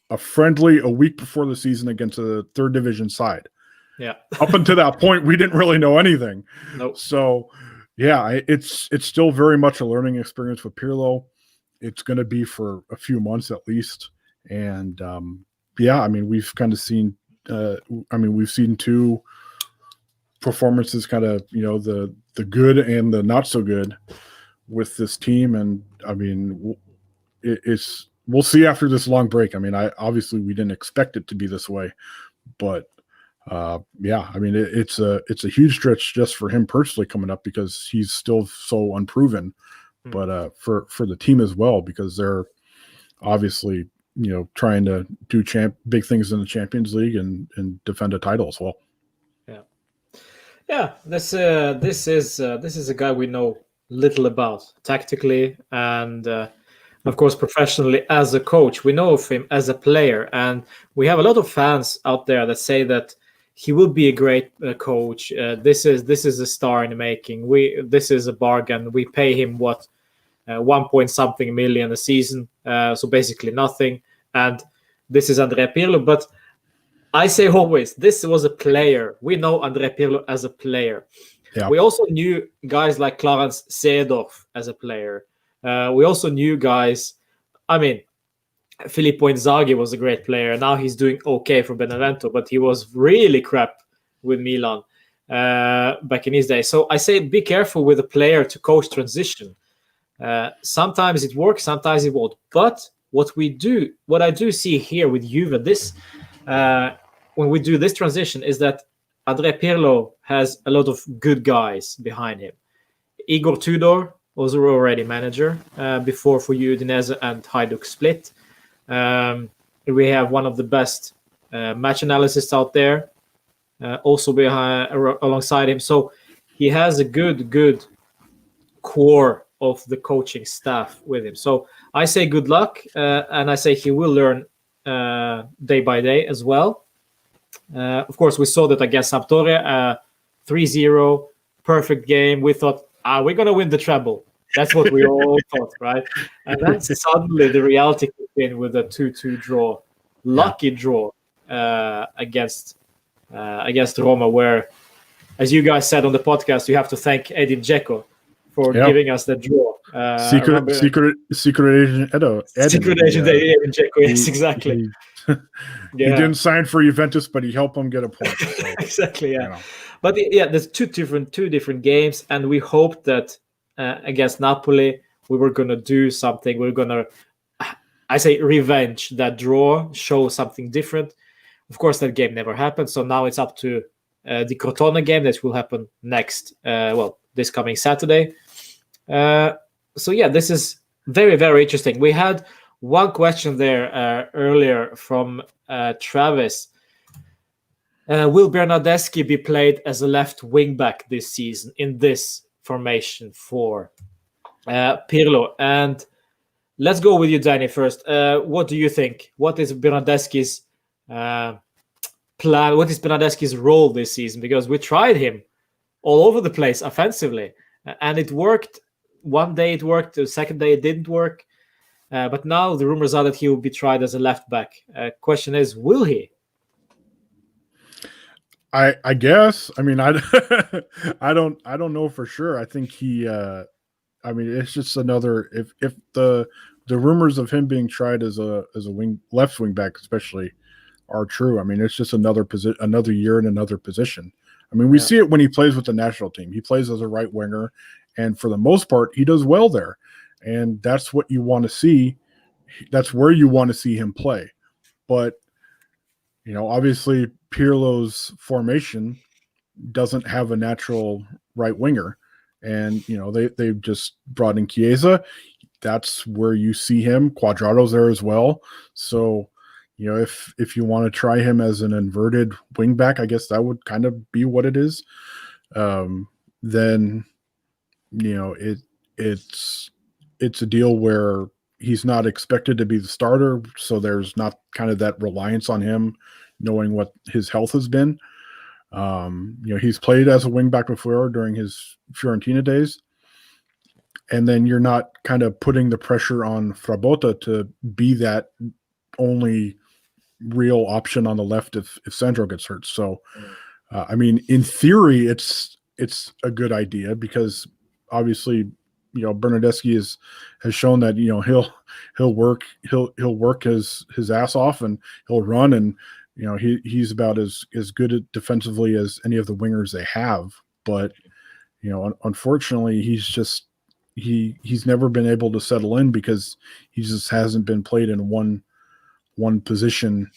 a friendly a week before the season against a third division side. Yeah. Up until that point, we didn't really know anything. Nope. So yeah, it's still very much a learning experience with Pirlo. It's going to be for a few months at least. And we've kind of seen, we've seen two performances, kind of, the good and the not so good with this team. And we'll see after this long break. Obviously we didn't expect it to be this way, but it's a huge stretch just for him personally coming up, because he's still so unproven, but for the team as well, because they're obviously trying to do big things in the Champions League and defend a title as well. This is a guy we know little about tactically, and of course professionally as a coach. We know of him as a player, and we have a lot of fans out there that say that he will be a great coach. This is a star in the making. This is a bargain. We pay him 1 point something million a season, so basically nothing. And this is Andrea Pirlo. But I say always, this was a player. We know Andrea Pirlo as a player. Yeah. We also knew guys like Clarence Seedorf as a player. We also knew guys. Filippo Inzaghi was a great player. Now he's doing okay for Benevento, but he was really crap with Milan back in his day. So I say be careful with a player to coach transition. Sometimes it works, sometimes it won't. But what I do see here with Juve, when we do this transition, is that Andrea Pirlo has a lot of good guys behind him. Igor Tudor, was already manager before for Udinese and Hajduk split. We have one of the best match analysts out there, also alongside him. So he has a good core of the coaching staff with him. So I say good luck, and I say he will learn day by day as well. Of course, we saw that against Sampdoria, 3-0, perfect game. We thought, we're going to win the treble. That's what we all thought, right? And then suddenly the reality kicked in with a 2-2 draw. Lucky draw against Roma, where, as you guys said on the podcast, you have to thank Edin Dzeko for giving us the draw. Secret agent Edo. Secret agent Edin Dzeko, yes, exactly. He didn't sign for Juventus, but he helped them get a point. So, exactly, yeah. You know. But there's two different games, and we hoped that against Napoli we were going to do something. We're going to, I say, revenge that draw, show something different. Of course, that game never happened, so now it's up to the Crotone game that will happen next. This coming Saturday. This is very, very interesting. We had one question there earlier from Travis. Will Bernardeschi be played as a left wing back this season in this formation for Pirlo? And let's go with you, Danny, first. What do you think? What is Bernardeschi's plan? What is Bernardeschi's role this season? Because we tried him all over the place offensively, and it worked. One day it worked, the second day it didn't work. But now the rumors are that he will be tried as a left back. Question is, will he? I guess. I mean, I don't know for sure. I think he. It's just another. If the rumors of him being tried as a left wing back, especially, are true. I mean, it's just another year in another position. I mean, we see it when he plays with the national team. He plays as a right winger, and for the most part, he does well there. And that's what you want to see. That's where you want to see him play. But, obviously Pirlo's formation doesn't have a natural right winger. And, they've just brought in Chiesa. That's where you see him. Cuadrado's there as well. So, if you want to try him as an inverted wing back, I guess that would kind of be what it is. Then, it's a deal where he's not expected to be the starter, so there's not kind of that reliance on him knowing what his health has been. He's played as a wingback before during his Fiorentina days, and then you're not kind of putting the pressure on Frabotta to be that only real option on the left if Sandro gets hurt. So, in theory, it's a good idea because obviously, Bernardeschi has shown that he'll work his ass off and he'll run, and he's about as good defensively as any of the wingers they have. But unfortunately, he's never been able to settle in because he just hasn't been played in one position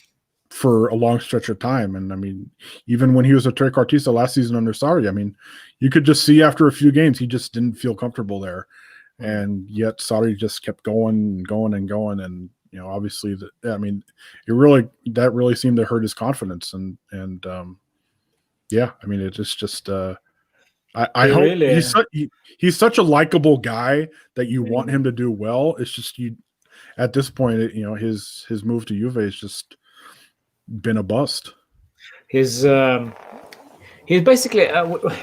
for a long stretch of time. And even when he was a trequartista last season under Sarri, you could just see after a few games he just didn't feel comfortable there. And yet Sarri just kept going and going and going. And obviously that really seemed to hurt his confidence. It's just I hope really, he's such a likable guy that you want him to do well. It's just at this point, his move to Juve has just been a bust. He's basically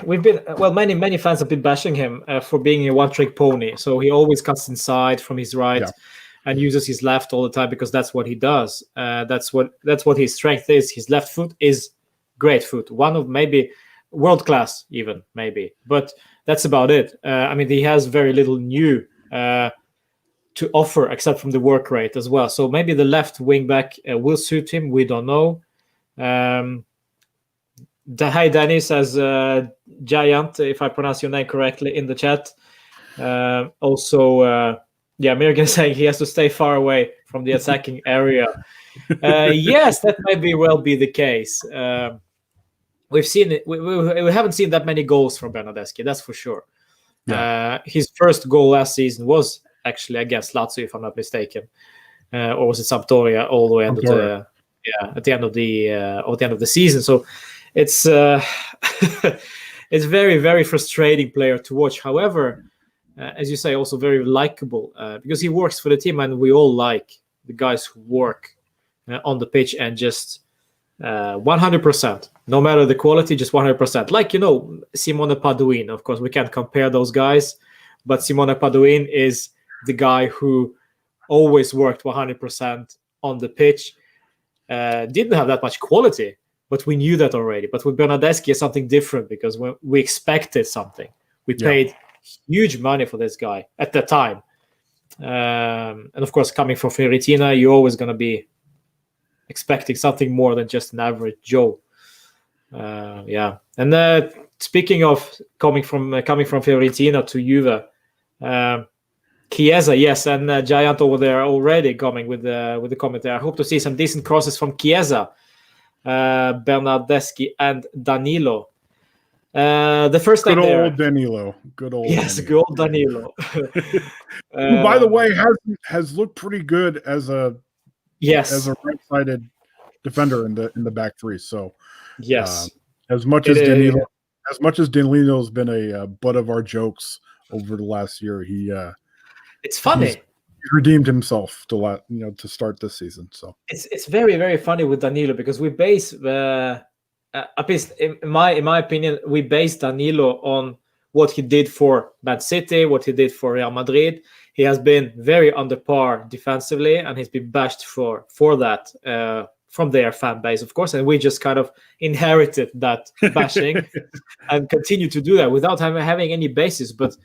many fans have been bashing him for being a one-trick pony. So he always cuts inside from his right and uses his left all the time because that's what he does. That's what his strength is. His left foot is great foot, one of maybe world class even maybe, but that's about it. He has very little new to offer except from the work rate as well. So maybe the left wing back will suit him. We don't know. Hi, Danny says Giant, if I pronounce your name correctly, in the chat. Mirgan saying he has to stay far away from the attacking area. Yes, that may well be the case. We've seen it. We haven't seen that many goals from Bernardeschi, that's for sure. His first goal last season was actually against Lazio, if I'm not mistaken, or was it Sampdoria all the way into at the end of the season. So it's it's very, very frustrating player to watch. However, as you say, also very likable because he works for the team, and we all like the guys who work on the pitch and just 100%, no matter the quality, just 100%. Like, Simone Paduin, of course, we can't compare those guys, but Simone Paduin is the guy who always worked 100% on the pitch. Didn't have that much quality, but we knew that already. But with Bernardeschi, it's something different because we expected something. We paid huge money for this guy at that time. And of course, coming from Fiorentina, you're always going to be expecting something more than just an average Joe. And speaking of coming from Fiorentina to Juve, Chiesa, yes, and Giant over there already coming with the comment there. I hope to see some decent crosses from Chiesa, Bernardeschi, and Danilo. The first time good old Danilo. Good old Danilo. Who, by the way, has looked pretty good as a right-sided defender in the back three. So yes, as much as Danilo's been a butt of our jokes over the last year, it's funny. He's redeemed himself to start this season. So it's very, very funny with Danilo because we base at least in my opinion, we base Danilo on what he did for Man City, what he did for Real Madrid. He has been very under par defensively, and he's been bashed for that from their fan base, of course. And we just kind of inherited that bashing and continue to do that without having any basis. But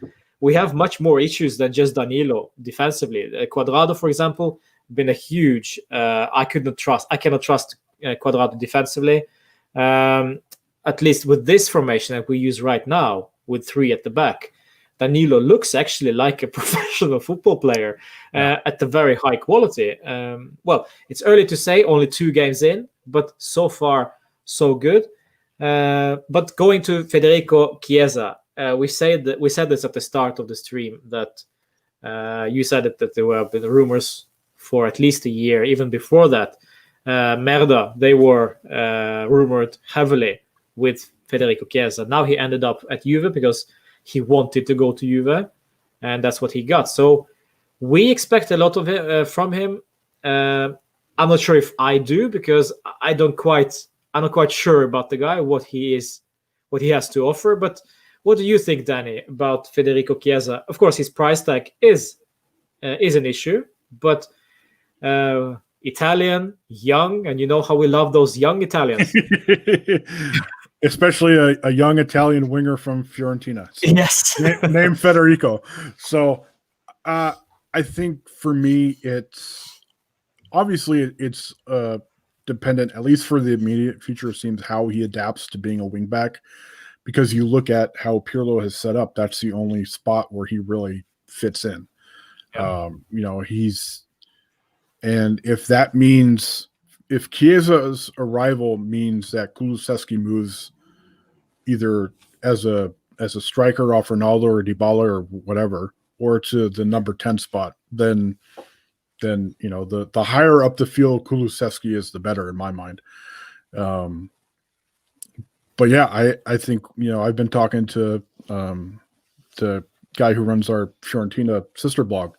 we have much more issues than just Danilo defensively. Cuadrado, for example, been a huge. I cannot trust Cuadrado defensively. At least with this formation that we use right now, with three at the back, Danilo looks actually like a professional football player at the very high quality. Well, it's early to say, only 2 games in, but so far so good. But going to Federico Chiesa, we said this at the start of the stream that you said that there were been rumors for at least a year, even before that. Merda, they were rumored heavily with Federico Chiesa. Now he ended up at Juve because he wanted to go to Juve, and that's what he got. So we expect a lot of from him. I'm not sure if I do, because I'm not quite sure about the guy, what he has to offer. But what do you think, Danny, about Federico Chiesa? Of course, his price tag is an issue, but Italian, young, and you know how we love those young Italians. Especially a young Italian winger from Fiorentina. So yes. Named Federico. So I think for me, it's dependent, at least for the immediate future, it seems, how he adapts to being a wingback. Because you look at how Pirlo has set up, that's the only spot where he really fits in. Yeah. And if that means, if Chiesa's arrival means that Kulusevski moves either as a striker off Ronaldo or Dybala or whatever, or to the number 10 spot, then the higher up the field Kulusevski is, the better in my mind. But yeah, I think, I've been talking to the guy who runs our Fiorentina sister blog.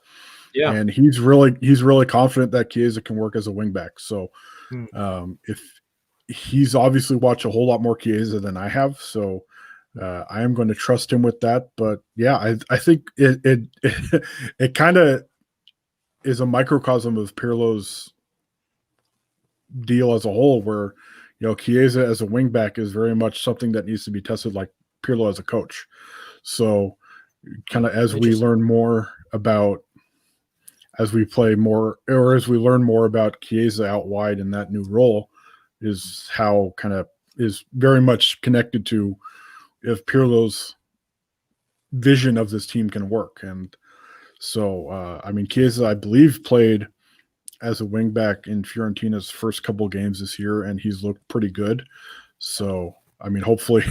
Yeah. And he's really confident that Chiesa can work as a wingback. So if he's obviously watched a whole lot more Chiesa than I have, so I am going to trust him with that. But yeah, I think it kind of is a microcosm of Pirlo's deal as a whole, where Chiesa as a wingback is very much something that needs to be tested like Pirlo as a coach. So kind of as we learn more about, as we play more, or as we learn more about Chiesa out wide in that new role, is how kind of is very much connected to if Pirlo's vision of this team can work. And so, Chiesa, I believe, played as a wingback in Fiorentina's first couple games this year, and he's looked pretty good. So, hopefully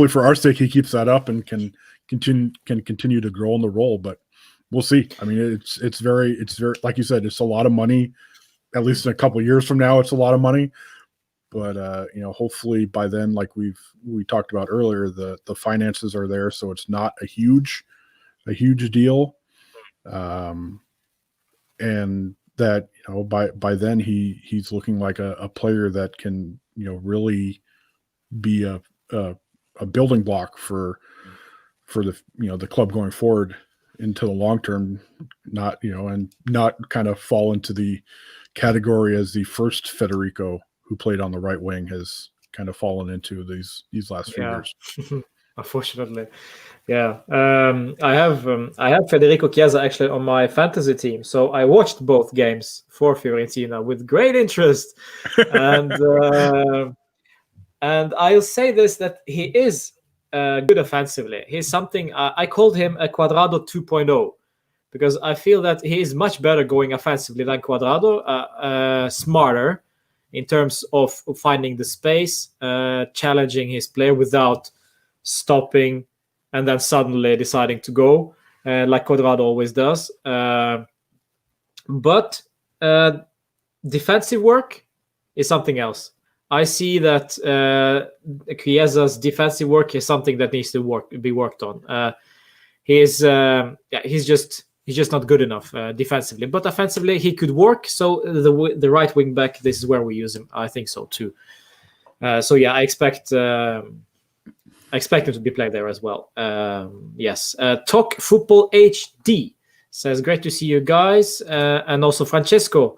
for our sake, he keeps that up and can continue to grow in the role, but we'll see. I mean, it's very like you said, it's a lot of money. At least in a couple of years from now, it's a lot of money. But hopefully by then, like we talked about earlier, the finances are there, so it's not a huge deal. And that by then he's looking like a player that can really be a building block for the the club going forward into the long term, and not kind of fall into the category as the first Federico who played on the right wing has kind of fallen into these last few years. Unfortunately. Yeah. I have Federico Chiesa actually on my fantasy team, so I watched both games for Fiorentina with great interest, and I'll say this, that he is good offensively. He's something I called him a Cuadrado 2.0, because I feel that he is much better going offensively than Cuadrado, smarter in terms of finding the space, challenging his player without stopping and then suddenly deciding to go, like Cuadrado always does. But defensive work is something else. I see that Chiesa's defensive work is something that needs to be worked on. He's just not good enough defensively, but offensively he could work. So the right wing back, this is where we use him. I think so too. So yeah, I expect him to be played there as well. Yes. Talk Football HD says, great to see you guys. And also Francisco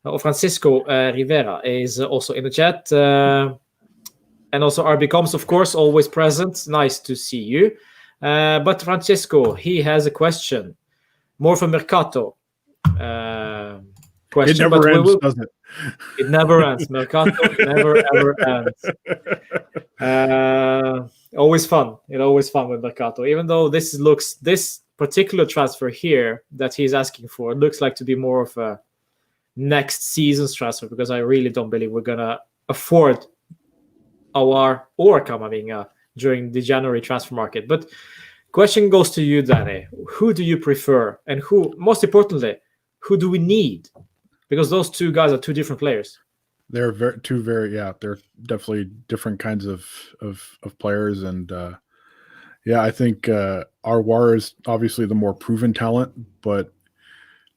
Rivera is also in the chat. And also RB Coms, of course, always present. Nice to see you. But Francisco, he has a question. More from Mercato. Question. It never ends, doesn't it? It never ends. Mercato never, ever ends. Always fun. It's always fun with Mercato. Even though this particular transfer here that he's asking for looks like to be more of a next season's transfer, because I really don't believe we're going to afford Aouar or Camavinga during the January transfer market. But question goes to you, Danny. Who do you prefer? And most importantly, who do we need? Because those two guys are two different players. They're they're definitely different kinds of players. And I think Aouar is obviously the more proven talent, but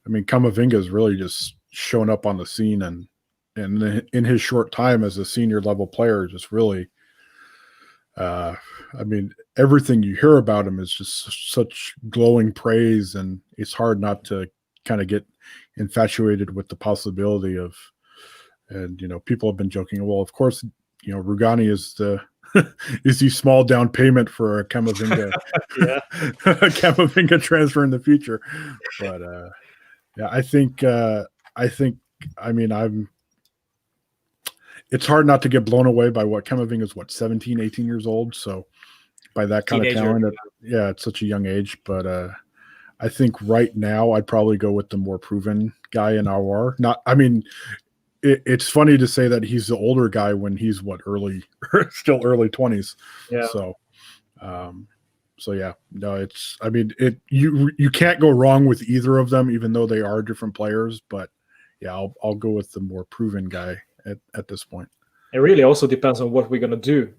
I mean, Camavinga has really just shown up on the scene, and in his short time as a senior level player, just really, I mean, everything you hear about him is just such glowing praise, and it's hard not to kind of get infatuated with the possibility of, and people have been joking, well, of course, Rugani is the small down payment for a Camavinga Camavinga transfer in the future. But I think it's hard not to get blown away by what Camavinga is, 17, 18 years old. So by that kind of talent, at such a young age. But I think right now I'd probably go with the more proven guy in Aouar. It's funny to say that he's the older guy when he's still early 20s. Yeah. You can't go wrong with either of them, even though they are different players. But yeah, I'll go with the more proven guy at this point. It really also depends on what we're going to do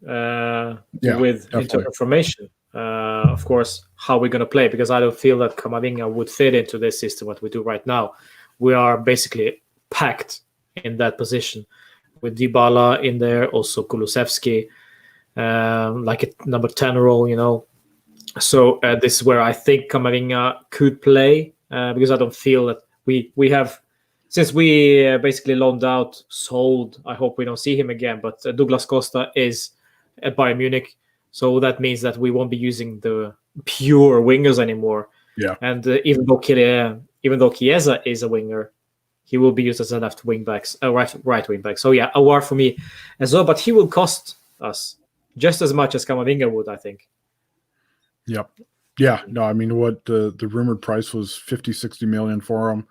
with internal formation. Of course, how we're going to play, because I don't feel that Camavinga would fit into this system, what we do right now. We are basically packed in that position with Dybala in there, also Kulusevski, like a number 10 role, So this is where I think Camavinga could play, because I don't feel that we have, since we basically loaned out, sold, I hope we don't see him again, but Douglas Costa is at Bayern Munich, so that means that we won't be using the pure wingers anymore. Yeah. And even though Chiesa is a winger, he will be used as a left wing back, right wing back. So yeah, Aouar for me as well, but he will cost us just as much as Camavinga would, I think. Yep. Yeah. No, I mean, what the rumored price was 50-60 million for him.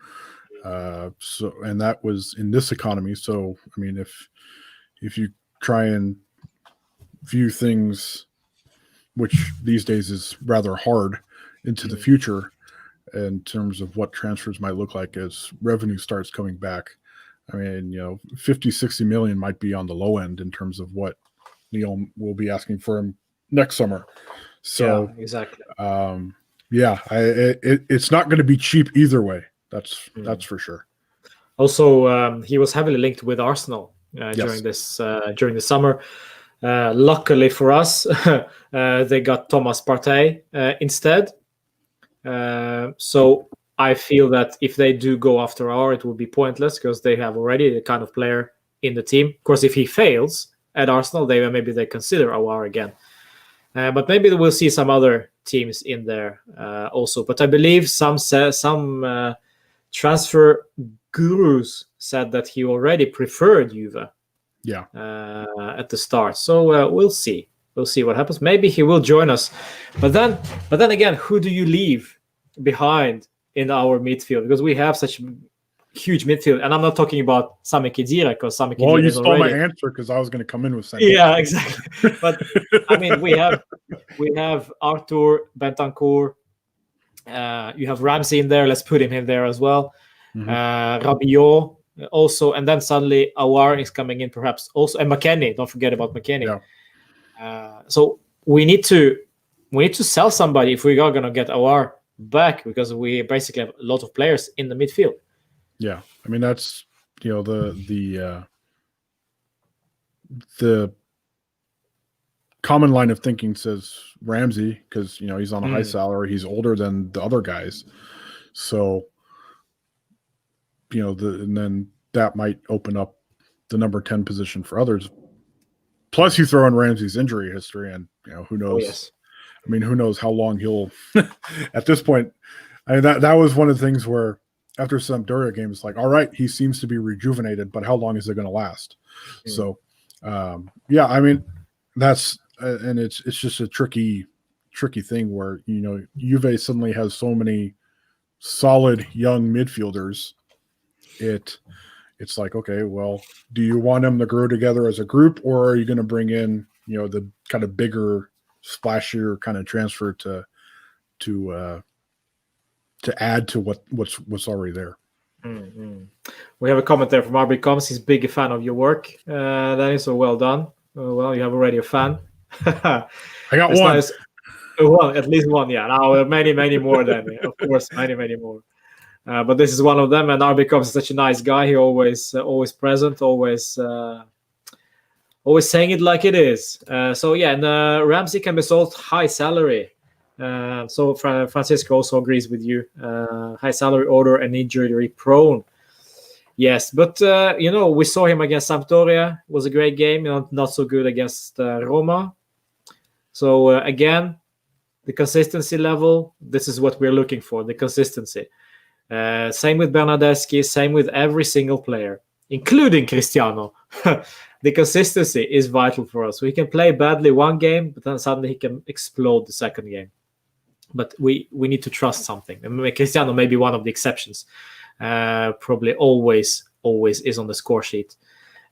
And that was in this economy. So I mean, if you try and view things which these days is rather hard into the future in terms of what transfers might look like as revenue starts coming back. I mean, 50, 60 million might be on the low end in terms of what Lyon will be asking for him next summer. So yeah, exactly. It's not going to be cheap either way. That's for sure. Also, he was heavily linked with Arsenal during the summer. Luckily for us, they got Thomas Partey instead. So I feel that if they do go after Aouar, it will be pointless because they have already the kind of player in the team. Of course, if he fails at Arsenal, maybe they consider Aouar again. But maybe we'll see some other teams in there also. But I believe some transfer gurus said that he already preferred Juve. Yeah. At the start. So we'll see. We'll see what happens. Maybe he will join us. But then again, who do you leave behind in our midfield? Because we have such huge midfield, and I'm not talking about Sami Khedira because Sami Khedira. Well, you stole my answer because I was going to come in with Sami. Yeah, exactly. But I mean, we have Arthur Bentancur. You have Ramsey in there. Let's put him in there as well. Rabiot also, and then suddenly Aouar is coming in, perhaps also, and McKennie. Don't forget about McKennie. Yeah. So we need to sell somebody if we are going to get Aouar back, because we basically have a lot of players in the midfield. Yeah, I mean that's the common line of thinking says Ramsey because he's on a high salary, he's older than the other guys, so and then that might open up the number 10 position for others. Plus, you throw in Ramsey's injury history, and who knows? Oh, yes. I mean, who knows how long he'll. At this point, I mean that was one of the things where after Sampdoria game, it's like, all right, he seems to be rejuvenated, but how long is it going to last? So, I mean, that's and it's just a tricky thing where Juve suddenly has so many solid young midfielders. It's like, okay, well, do you want them to grow together as a group, or are you going to bring in the kind of bigger, splashier kind of transfer to add to what's already there? Mm-hmm. We have a comment there from RB Combs. He's a big fan of your work, Danny. So well done. Well, you have already a fan. I got one. Nice. One, at least one. Yeah. Now many more. Then of course, many more. But this is one of them, and RB Combs is such a nice guy. He always present, always saying it like it is. And Ramsey can be sold high salary. So Francisco also agrees with you. High salary order and injury prone. Yes, but we saw him against Sampdoria. It was a great game. Not so good against Roma. So again, the consistency level. This is what we're looking for. The consistency. Same with Bernardeschi, same with every single player, including Cristiano. The consistency is vital for us. We can play badly one game, but then suddenly he can explode the second game. But we need to trust something. And Cristiano may be one of the exceptions. Probably always is on the score sheet,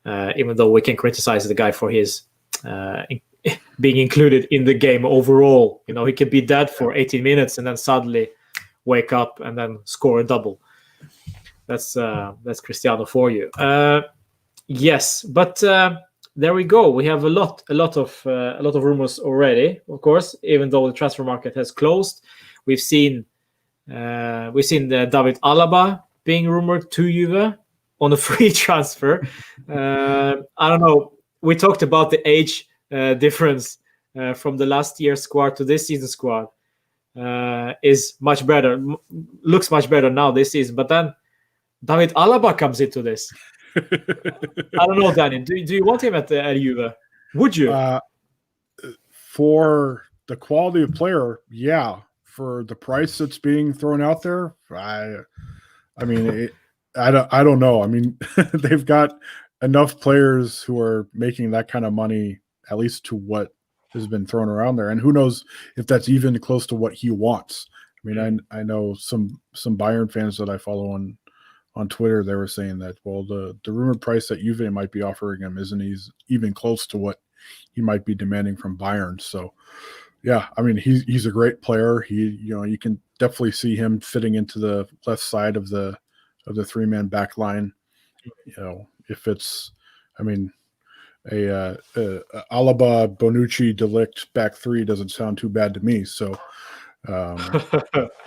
even though we can criticize the guy for his being included in the game overall. He could be dead for 18 minutes and then suddenly wake up and then score a double. That's Cristiano for you. Yes, but there we go. We have a lot of rumors already. Of course, even though the transfer market has closed, we've seen David Alaba being rumored to Juve on a free transfer. I don't know. We talked about the age difference from the last year's squad to this season's squad. Is much better, looks much better now this season. But then David Alaba comes into this. I don't know, Danny. Do you want him at Juve? Would you? For the quality of player, yeah. For the price that's being thrown out there, I mean, I don't know. I mean, they've got enough players who are making that kind of money, at least to what has been thrown around there, and who knows if that's even close to what he wants. I mean, I know some Bayern fans that I follow on Twitter, they were saying that, well, the rumored price that Juve might be offering him isn't even close to what he might be demanding from Bayern. So Yeah, I mean he's a great player. You can definitely see him fitting into the left side of the 3-man back line. If it's, I mean, a Alaba, Bonucci, Delict back three doesn't sound too bad to me. So, I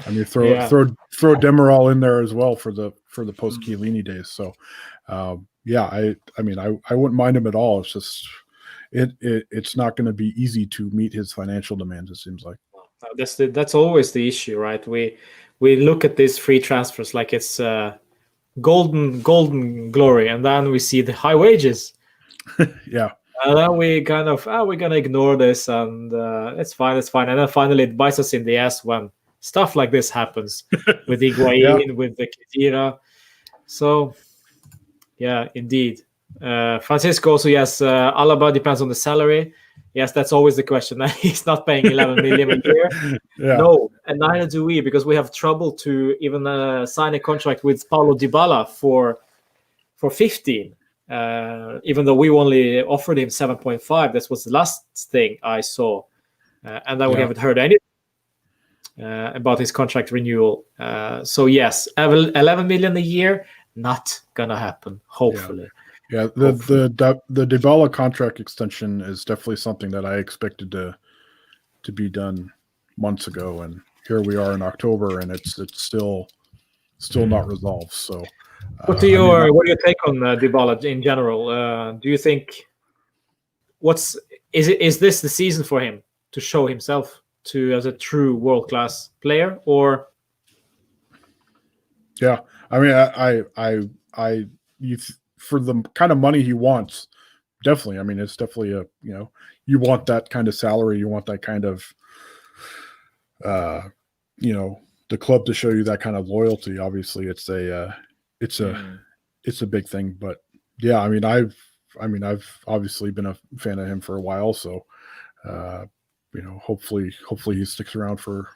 mean, throw Demiral in there as well for the post Chiellini days. So, I mean, I wouldn't mind him at all. It's just it's not going to be easy to meet his financial demands. It seems like that's always the issue, right? We look at these free transfers like it's golden glory, and then we see the high wages. Yeah. And then we kind of, we're going to ignore this, and it's fine. And then finally it bites us in the ass when stuff like this happens with Higuain, with the Khedira. So, yeah, indeed. Francisco also, yes, Alaba depends on the salary. Yes, that's always the question. He's not paying 11 million a year. Yeah. No, and neither do we, because we have trouble to even sign a contract with Paulo Dybala for 15. Even though we only offered him 7.5, that was the last thing I saw, and then we haven't heard anything about his contract renewal. So yes, 11 million a year, not gonna happen. Hopefully, The Dybala contract extension is definitely something that I expected to be done months ago, and here we are in October, and it's still not resolved. So. What do you take on Dybala in general? Do you think is this the season for him to show himself as a true world-class player, or? Yeah, I mean, for the kind of money he wants, definitely. I mean, it's definitely you want that kind of salary, you want that kind of, the club to show you that kind of loyalty. Obviously, it's a big thing, but yeah, I mean, I've obviously been a fan of him for a while, so hopefully he sticks around for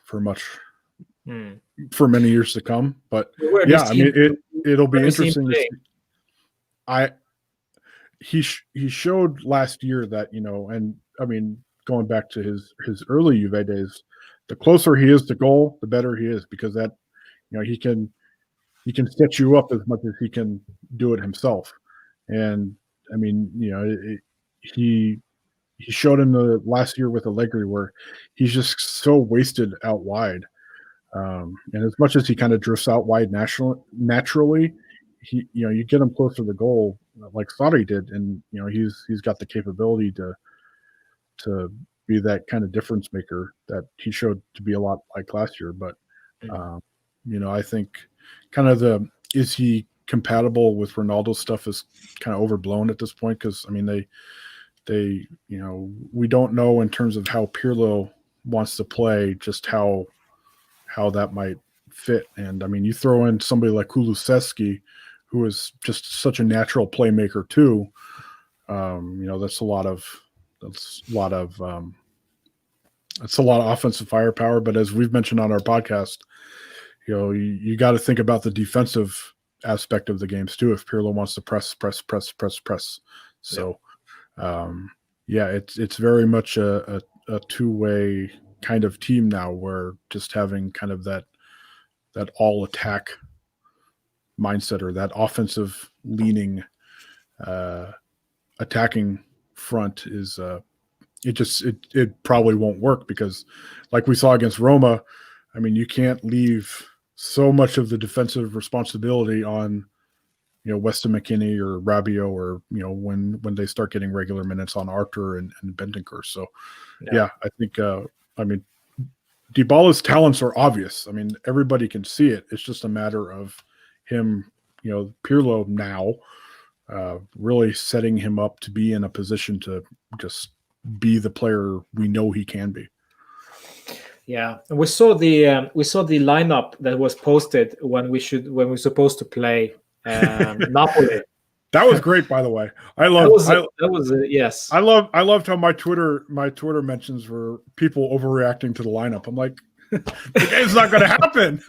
many years to come. But yeah, I mean, it'll be interesting to see. He showed last year that, and I mean, going back to his early Juve days, the closer he is to goal, the better he is, because that, he can set you up as much as he can do it himself. And I mean, he showed in the last year with Allegri where he's just so wasted out wide. And as much as he kind of drifts out wide naturally, you get him closer to the goal like Sarri did, and he's got the capability to be that kind of difference maker that he showed to be a lot like last year. But I think kind of is he compatible with Ronaldo stuff is kind of overblown at this point, because I mean they we don't know in terms of how Pirlo wants to play, just how that might fit. And I mean, you throw in somebody like Kulusevski, who is just such a natural playmaker too. That's a lot of offensive firepower. But as we've mentioned on our podcast, you got to think about the defensive aspect of the games too. If Pirlo wants to press. So, it's very much a two-way kind of team now, where just having kind of that all attack mindset, or that offensive leaning attacking front is it probably won't work, because like we saw against Roma, I mean, you can't leave so much of the defensive responsibility on Weston McKennie or Rabiot, or when they start getting regular minutes on Arthur and Bentancur. So I think I mean, Dybala's talents are obvious. I mean, everybody can see it. It's just a matter of him, Pirlo now really setting him up to be in a position to just be the player we know he can be. Yeah, and we saw the lineup that was posted when we're supposed to play Napoli. That was great, by the way. Yes. I loved how my Twitter mentions were people overreacting to the lineup. I'm like, the game's not going to happen.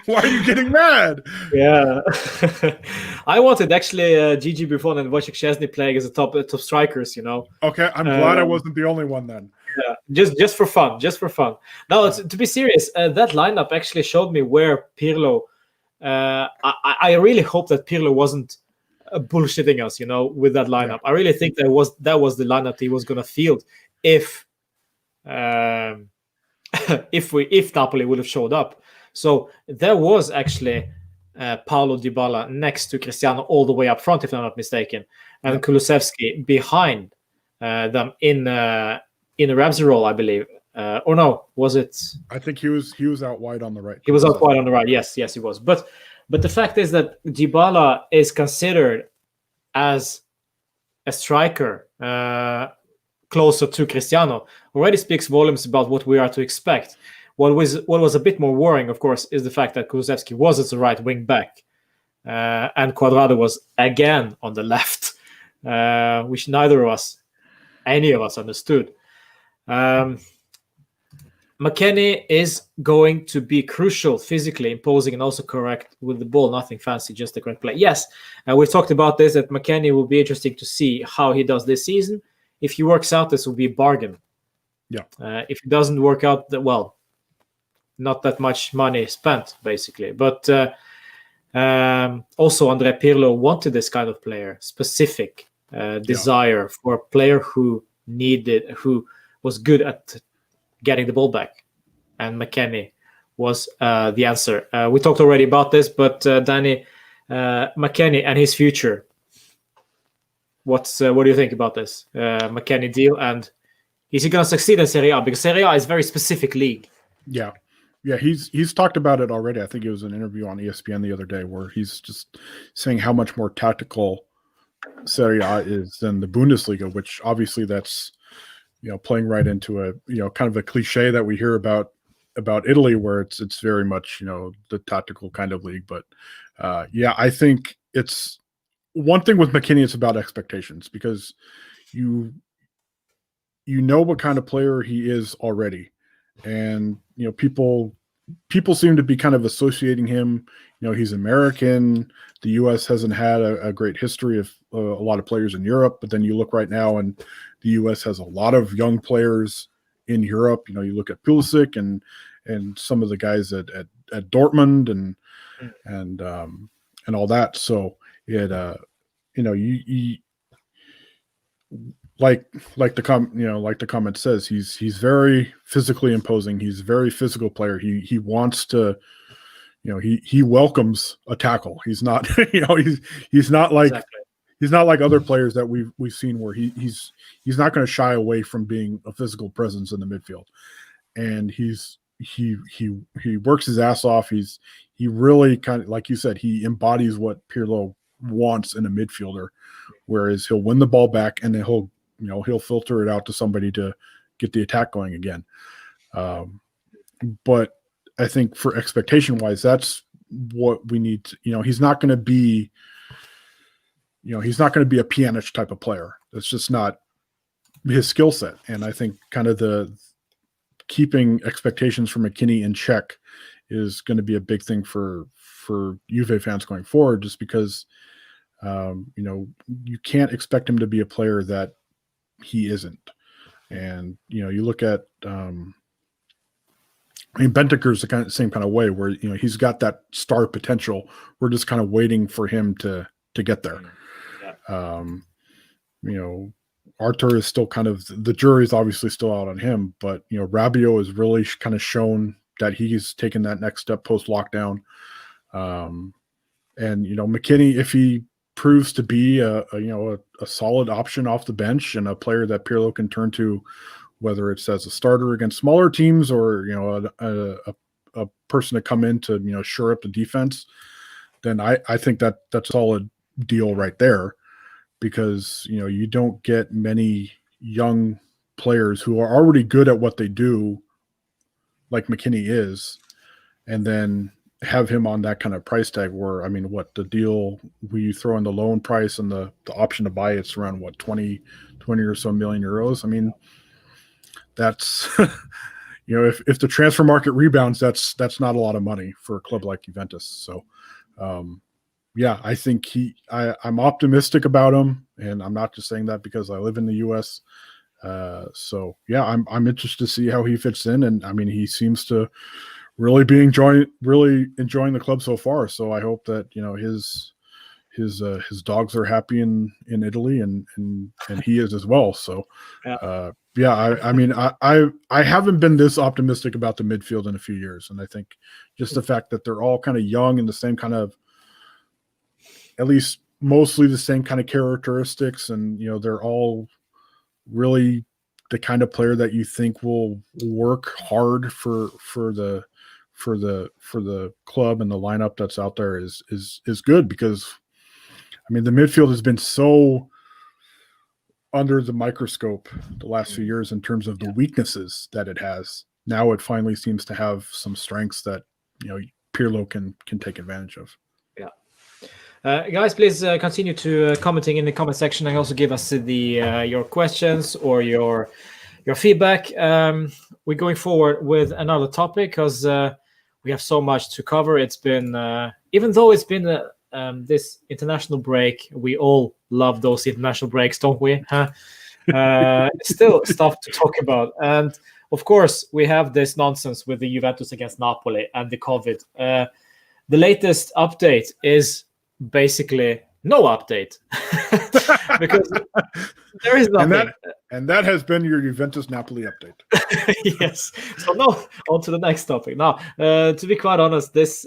Why are you getting mad? Yeah, I wanted actually Gigi Buffon and Wojciech Szczesny playing as the top strikers. Okay, I'm glad I wasn't the only one then. Yeah, just for fun, just for fun. Now, to be serious, that lineup actually showed me where Pirlo. I really hope that Pirlo wasn't bullshitting us, with that lineup. I really think that was the lineup he was going to field if if Napoli would have showed up. So there was actually Paulo Dybala next to Cristiano all the way up front, if I'm not mistaken, and Kulusevski behind them in a Ramsey role, I believe. Or no, was it? I think he was out wide on the right. He was out wide on the right. Yes, he was. But the fact is that Dybala is considered as a striker closer to Cristiano already speaks volumes about what we are to expect. What was a bit more worrying, of course, is the fact that Kulusevski was as the right wing back, and Cuadrado was again on the left, which any of us understood. McKennie is going to be crucial physically, imposing, and also correct with the ball. Nothing fancy, just the correct play. Yes, we've talked about this, that McKennie will be interesting to see how he does this season. If he works out, this will be a bargain. Yeah. If it doesn't work out, well, not that much money spent, basically. But also, Andrea Pirlo wanted this kind of player, specific desire for a player who was good at getting the ball back, and McKennie was the answer. We talked already about this, but Danny, McKennie and his future. What do you think about this McKennie deal, and is he going to succeed in Serie A? Because Serie A is a very specific league. Yeah, he's talked about it already. I think it was an interview on ESPN the other day where he's just saying how much more tactical Serie A is than the Bundesliga, which obviously that's playing right into a kind of a cliche that we hear about Italy, where it's very much the tactical kind of league. But I think it's one thing with McKennie. It's about expectations, because you know what kind of player he is already, and people seem to be kind of associating him. He's American. The U.S. hasn't had a great history of a lot of players in Europe, but then you look right now, and the U.S. has a lot of young players in Europe. You look at Pulisic and some of the guys at Dortmund and all that. So it you like the comment says, he's very physically imposing. He's a very physical player. He wants to, he welcomes a tackle. He's not he's not like exactly. He's not like other players that we've seen where he's not going to shy away from being a physical presence in the midfield. And he works his ass off. He really kind of, like you said, he embodies what Pirlo wants in a midfielder, whereas he'll win the ball back and then he'll filter it out to somebody to get the attack going again. But I think for expectation wise, that's what we need to, he's not going to be a Pjanic type of player. That's just not his skill set. And I think kind of the keeping expectations for McKennie in check is going to be a big thing for Juve fans going forward, just because, you can't expect him to be a player that he isn't. And, you look at, Bentancur's the same kind of way where, he's got that star potential. We're just kind of waiting for him to get there. Yeah. Arthur is still kind of, the jury's obviously still out on him, but, Rabiot has really kind of shown that he's taken that next step post lockdown. And, McKennie, if he proves to be a solid option off the bench and a player that Pirlo can turn to, whether it's as a starter against smaller teams or, a person to come in to, shore up the defense, then I think that's a solid deal right there, because, you don't get many young players who are already good at what they do, like McKennie is, and then have him on that kind of price tag where, what the deal, we throw in the loan price and the option to buy, it's around 20 or so million euros. That's, if the transfer market rebounds, that's not a lot of money for a club like Juventus. So, I think I'm optimistic about him, and I'm not just saying that because I live in the U.S. So yeah, I'm interested to see how he fits in, and I mean he seems to really enjoying the club so far. So I hope that his dogs are happy in Italy, and he is as well. So yeah, I mean I haven't been this optimistic about the midfield in a few years, and I think just the fact that they're all kind of young and the same kind of, at least mostly the same kind of characteristics, and they're all really the kind of player that you think will work hard for the club, and the lineup that's out there is good, because I mean the midfield has been so under the microscope the last few years in terms of the weaknesses that it has. Now it finally seems to have some strengths that Pirlo can take advantage of. Guys, please continue to commenting in the comment section, and also give us your questions or your feedback. We're going forward with another topic because we have so much to cover. It's been even though it's been this international break, we all love those international breaks, don't we? Still stuff to talk about, and of course we have this nonsense with the Juventus against Napoli and the COVID. The latest update is basically no update because there is nothing. And that has been your Juventus Napoli update. Yes. So now on to the next topic. Now, to be quite honest, this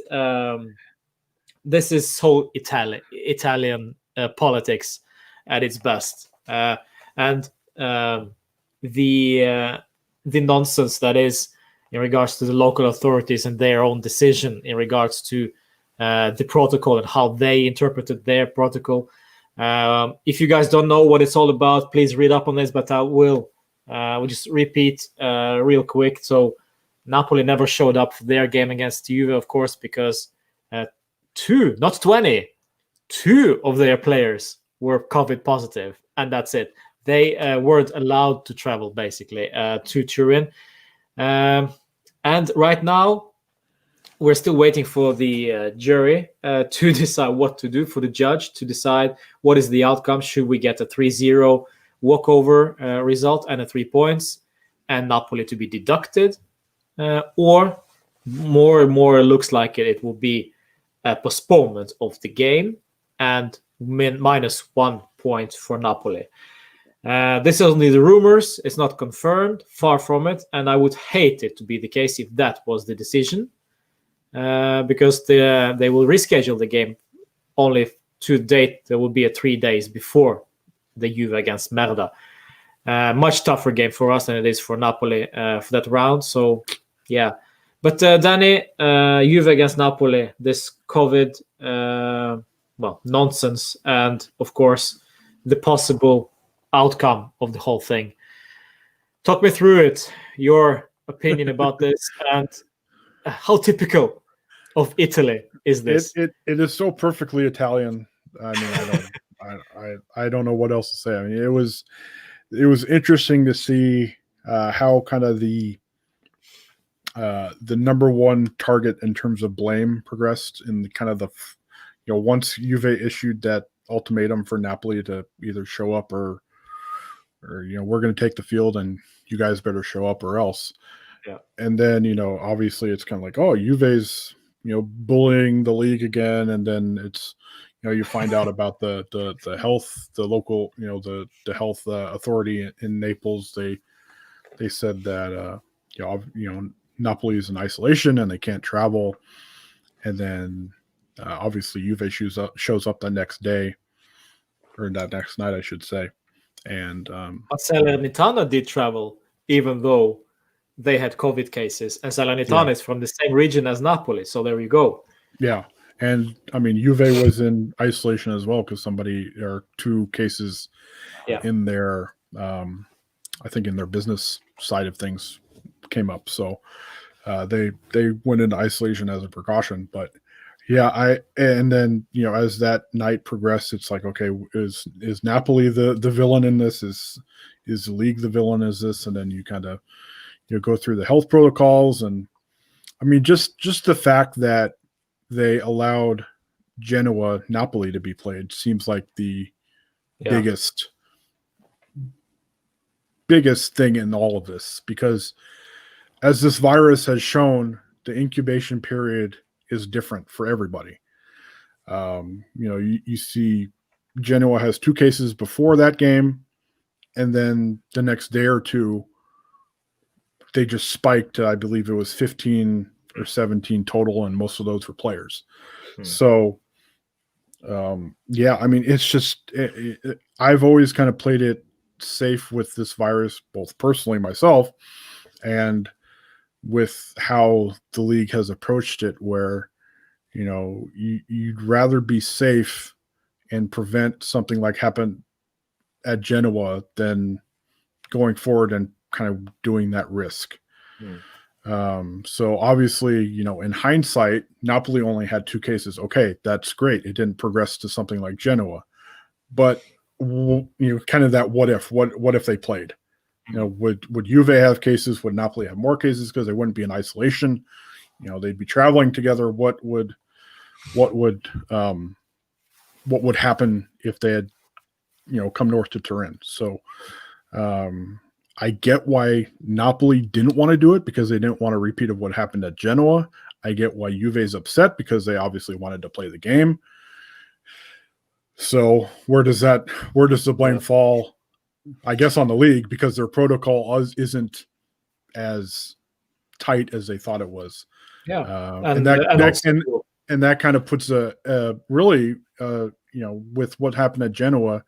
is so Italian politics at its best, and the nonsense that is in regards to the local authorities and their own decision in regards to the protocol and how they interpreted their protocol. If you guys don't know what it's all about, please read up on this, but I will we'll just repeat real quick. So Napoli never showed up for their game against Juve, of course, because 2, not 20, 2 of their players were COVID positive, and that's it. They weren't allowed to travel, basically, to Turin. And right now, we're still waiting for the jury to decide what to do, for the judge to decide what is the outcome. Should we get a 3-0 walkover result and a 3 points and Napoli to be deducted? Or more and more it looks like it will be a postponement of the game and -1 point for Napoli. This is only the rumors. It's not confirmed, far from it. And I would hate it to be the case if that was the decision. Because they will reschedule the game only to date. There will be 3 days before the Juve against Merda. Much tougher game for us than it is for Napoli for that round. So, yeah. But Danny, Juve against Napoli, this COVID, nonsense, and of course, the possible outcome of the whole thing. Talk me through it, your opinion about this, and how typical of Italy is this? It is so perfectly Italian. I mean, I don't know what else to say. I mean, it was interesting to see how kind of the number one target in terms of blame progressed in the kind of the once Juve issued that ultimatum for Napoli to either show up or we're going to take the field and you guys better show up or else. Yeah. And then obviously it's kind of like, oh, Juve's bullying the league again, and then it's you find out about the health, the local the health authority in Naples. They said that Napoli is in isolation and they can't travel, and then obviously Juve shows up the next day, or that next night I should say, and but Salernitana did travel even though they had COVID cases, and Salernitana is from the same region as Napoli. So there you go. Yeah. And I mean, Juve was in isolation as well because there are 2 cases in their, I think in their business side of things came up. So they went into isolation as a precaution. But and then, as that night progressed, it's like, okay, is Napoli the villain in this? Is the league the villain? Is this? And then you kind of, go through the health protocols. And I mean, just the fact that they allowed Genoa Napoli to be played seems like the biggest biggest thing in all of this, because as this virus has shown, the incubation period is different for everybody. You see Genoa has 2 cases before that game, and then the next day or two, they just spiked. I believe it was 15 or 17 total, and most of those were players. So, it's just I've always kind of played it safe with this virus, both personally myself and with how the league has approached it, where you'd rather be safe and prevent something like happened at Genoa than going forward and kind of doing that risk. So obviously, in hindsight, Napoli only had 2 cases. Okay, that's great. It didn't progress to something like Genoa, but kind of that what if they played? Would Juve have cases? Would Napoli have more cases because they wouldn't be in isolation? They'd be traveling together. What would happen if they had, come north to Turin? So I get why Napoli didn't want to do it, because they didn't want a repeat of what happened at Genoa. I get why Juve's upset, because they obviously wanted to play the game. So where does the blame fall? I guess on the league, because their protocol isn't as tight as they thought it was. Yeah, and that kind of puts really with what happened at Genoa,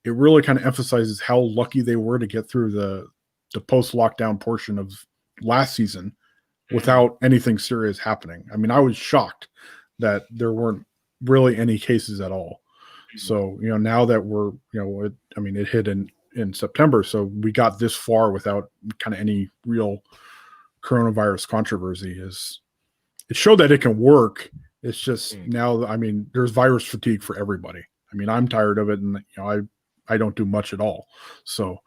it really kind of emphasizes how lucky they were to get through the post-lockdown portion of last season without anything serious happening. I mean, I was shocked that there weren't really any cases at all. So, now that we're, it hit in September, so we got this far without kind of any real coronavirus controvery. It showed that it can work. It's just now, there's virus fatigue for everybody. I'm tired of it, and I don't do much at all. So,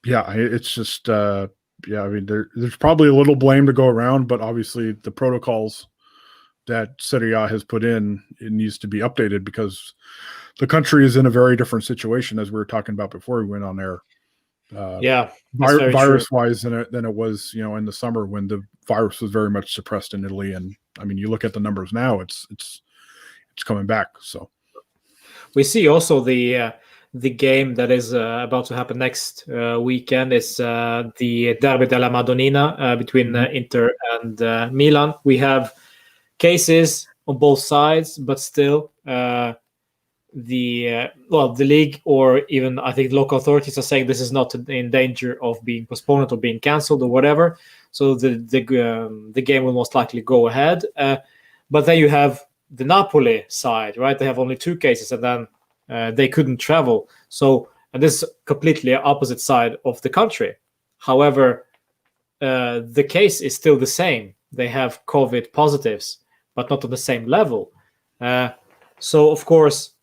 it's just there's probably a little blame to go around, but obviously the protocols that Serie A has put in, it needs to be updated, because the country is in a very different situation, as we were talking about before we went on air. Virus-wise than it was, in the summer when the virus was very much suppressed in Italy. And you look at the numbers now; it's coming back. So we see also the game that is about to happen next weekend is the Derby della Madonnina between Inter and Milan. We have cases on both sides, but still the league, or even I think local authorities, are saying this is not in danger of being postponed or being cancelled or whatever. So the game will most likely go ahead. But then you have the Napoli side, right? They have only 2 cases, and then they couldn't travel. So, and this is completely opposite side of the country. However, the case is still the same. They have COVID positives, but not on the same level. So, of course,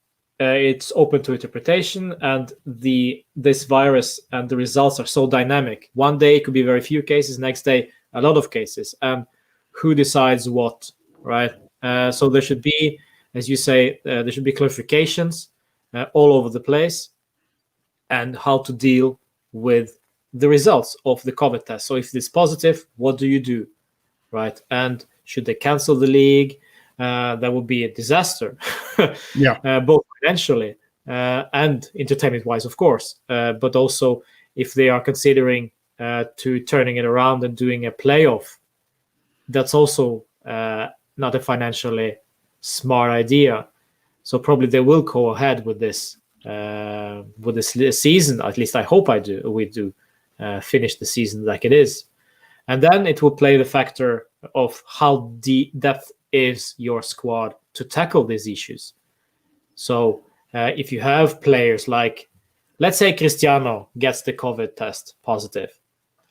it's open to interpretation, and this virus and the results are so dynamic. One day it could be very few cases, next day a lot of cases, and who decides what, right? So there should be, as you say, there should be clarifications all over the place, and how to deal with the results of the COVID test. So if it's positive, what do you do, right? And should they cancel the league? That would be a disaster. Both financially and entertainment-wise, of course. But also, if they are considering to turning it around and doing a playoff, that's also not a financially smart idea. So probably they will go ahead with this season. At least I hope we do finish the season like it is, and then it will play the factor of how depth is your squad to tackle these issues. So if you have players like, let's say Cristiano gets the COVID test positive,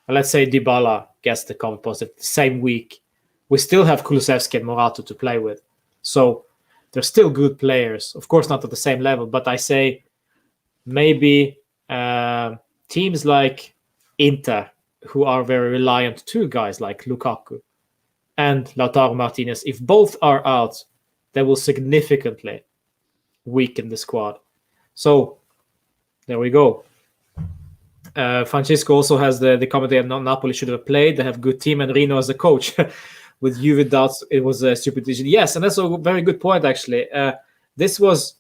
and let's say Dybala gets the COVID positive the same week, we still have Kulusevski and Morato to play with. So they're still good players, of course not at the same level, but I say maybe teams like Inter, who are very reliant to guys like Lukaku and Lautaro Martinez, if both are out, they will significantly weaken the squad. So there we go. Francisco also has the comment that Napoli should have played. They have good team and Rino as a coach. With Juve doubts, it was a stupid decision. Yes, and that's a very good point, actually. This was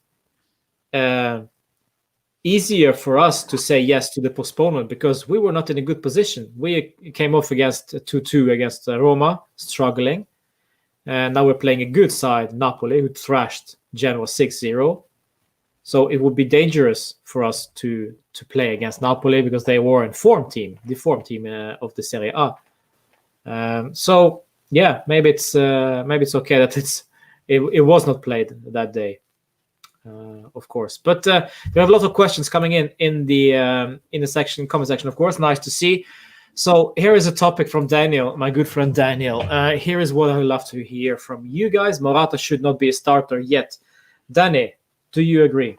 easier for us to say yes to the postponement because we were not in a good position. We came off against 2-2 against Roma, struggling. And now we're playing a good side, Napoli, who thrashed Genoa 6-0. So it would be dangerous for us to play against Napoli because they were the form team of the Serie A. So yeah, maybe it's okay that it was not played that day, of course. But we have a lot of questions coming in the comment section. Of course, nice to see. So here is a topic from Daniel, my good friend Daniel. Here is what I would love to hear from you guys. Morata should not be a starter yet. Danny, do you agree?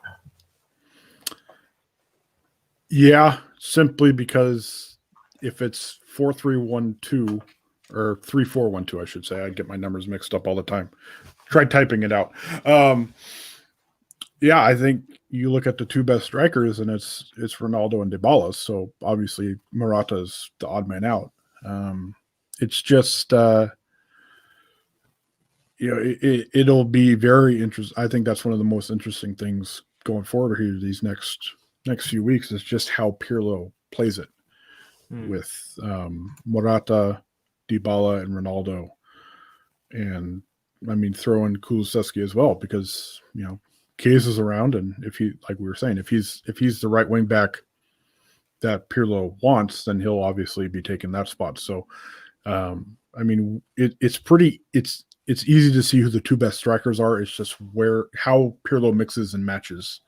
Yeah, simply because if it's 4-3-1-2 or 3-4-1-2, I should say, I get my numbers mixed up all the time. Try typing it out. Yeah, I think you look at the two best strikers, and it's Ronaldo and Dybala. So obviously Morata is the odd man out. It's just it'll be very interesting. I think that's one of the most interesting things going forward here these next few weeks is just how Pirlo plays it with Morata, Dybala, and Ronaldo, and I mean throw in Kulusevski as well because Chiesa is around, and if he, like we were saying, if he's the right wing back that Pirlo wants, then he'll obviously be taking that spot. So, I mean, it's easy to see who the two best strikers are. It's just how Pirlo mixes and matches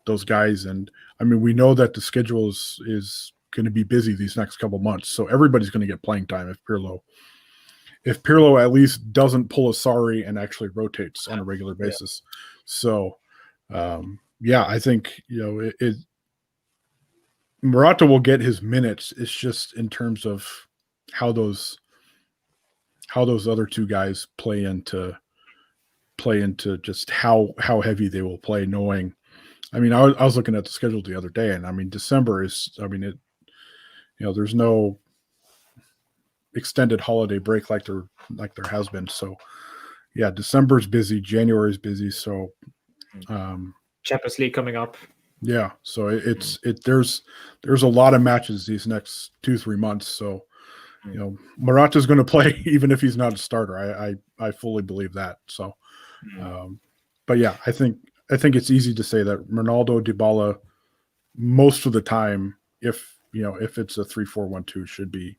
those guys. And I mean, we know that the schedule is going to be busy these next couple months, so everybody's going to get playing time if Pirlo at least doesn't pull a Sarri and actually rotates on a regular basis. Yeah. So, yeah, I think Morata will get his minutes. It's just in terms of how those other two guys play into just how heavy they will play. Knowing, I mean, I was looking at the schedule the other day, and I mean, December is, I mean, there's no extended holiday break like there has been. So yeah, December's busy, January's busy. So Champions League coming up. Yeah. So there's a lot of matches these next 2-3 months. So, Morata's going to play even if he's not a starter. I fully believe that. So, but yeah, I think it's easy to say that Ronaldo, Dybala, most of the time, if it's a 3-4-1-2 should be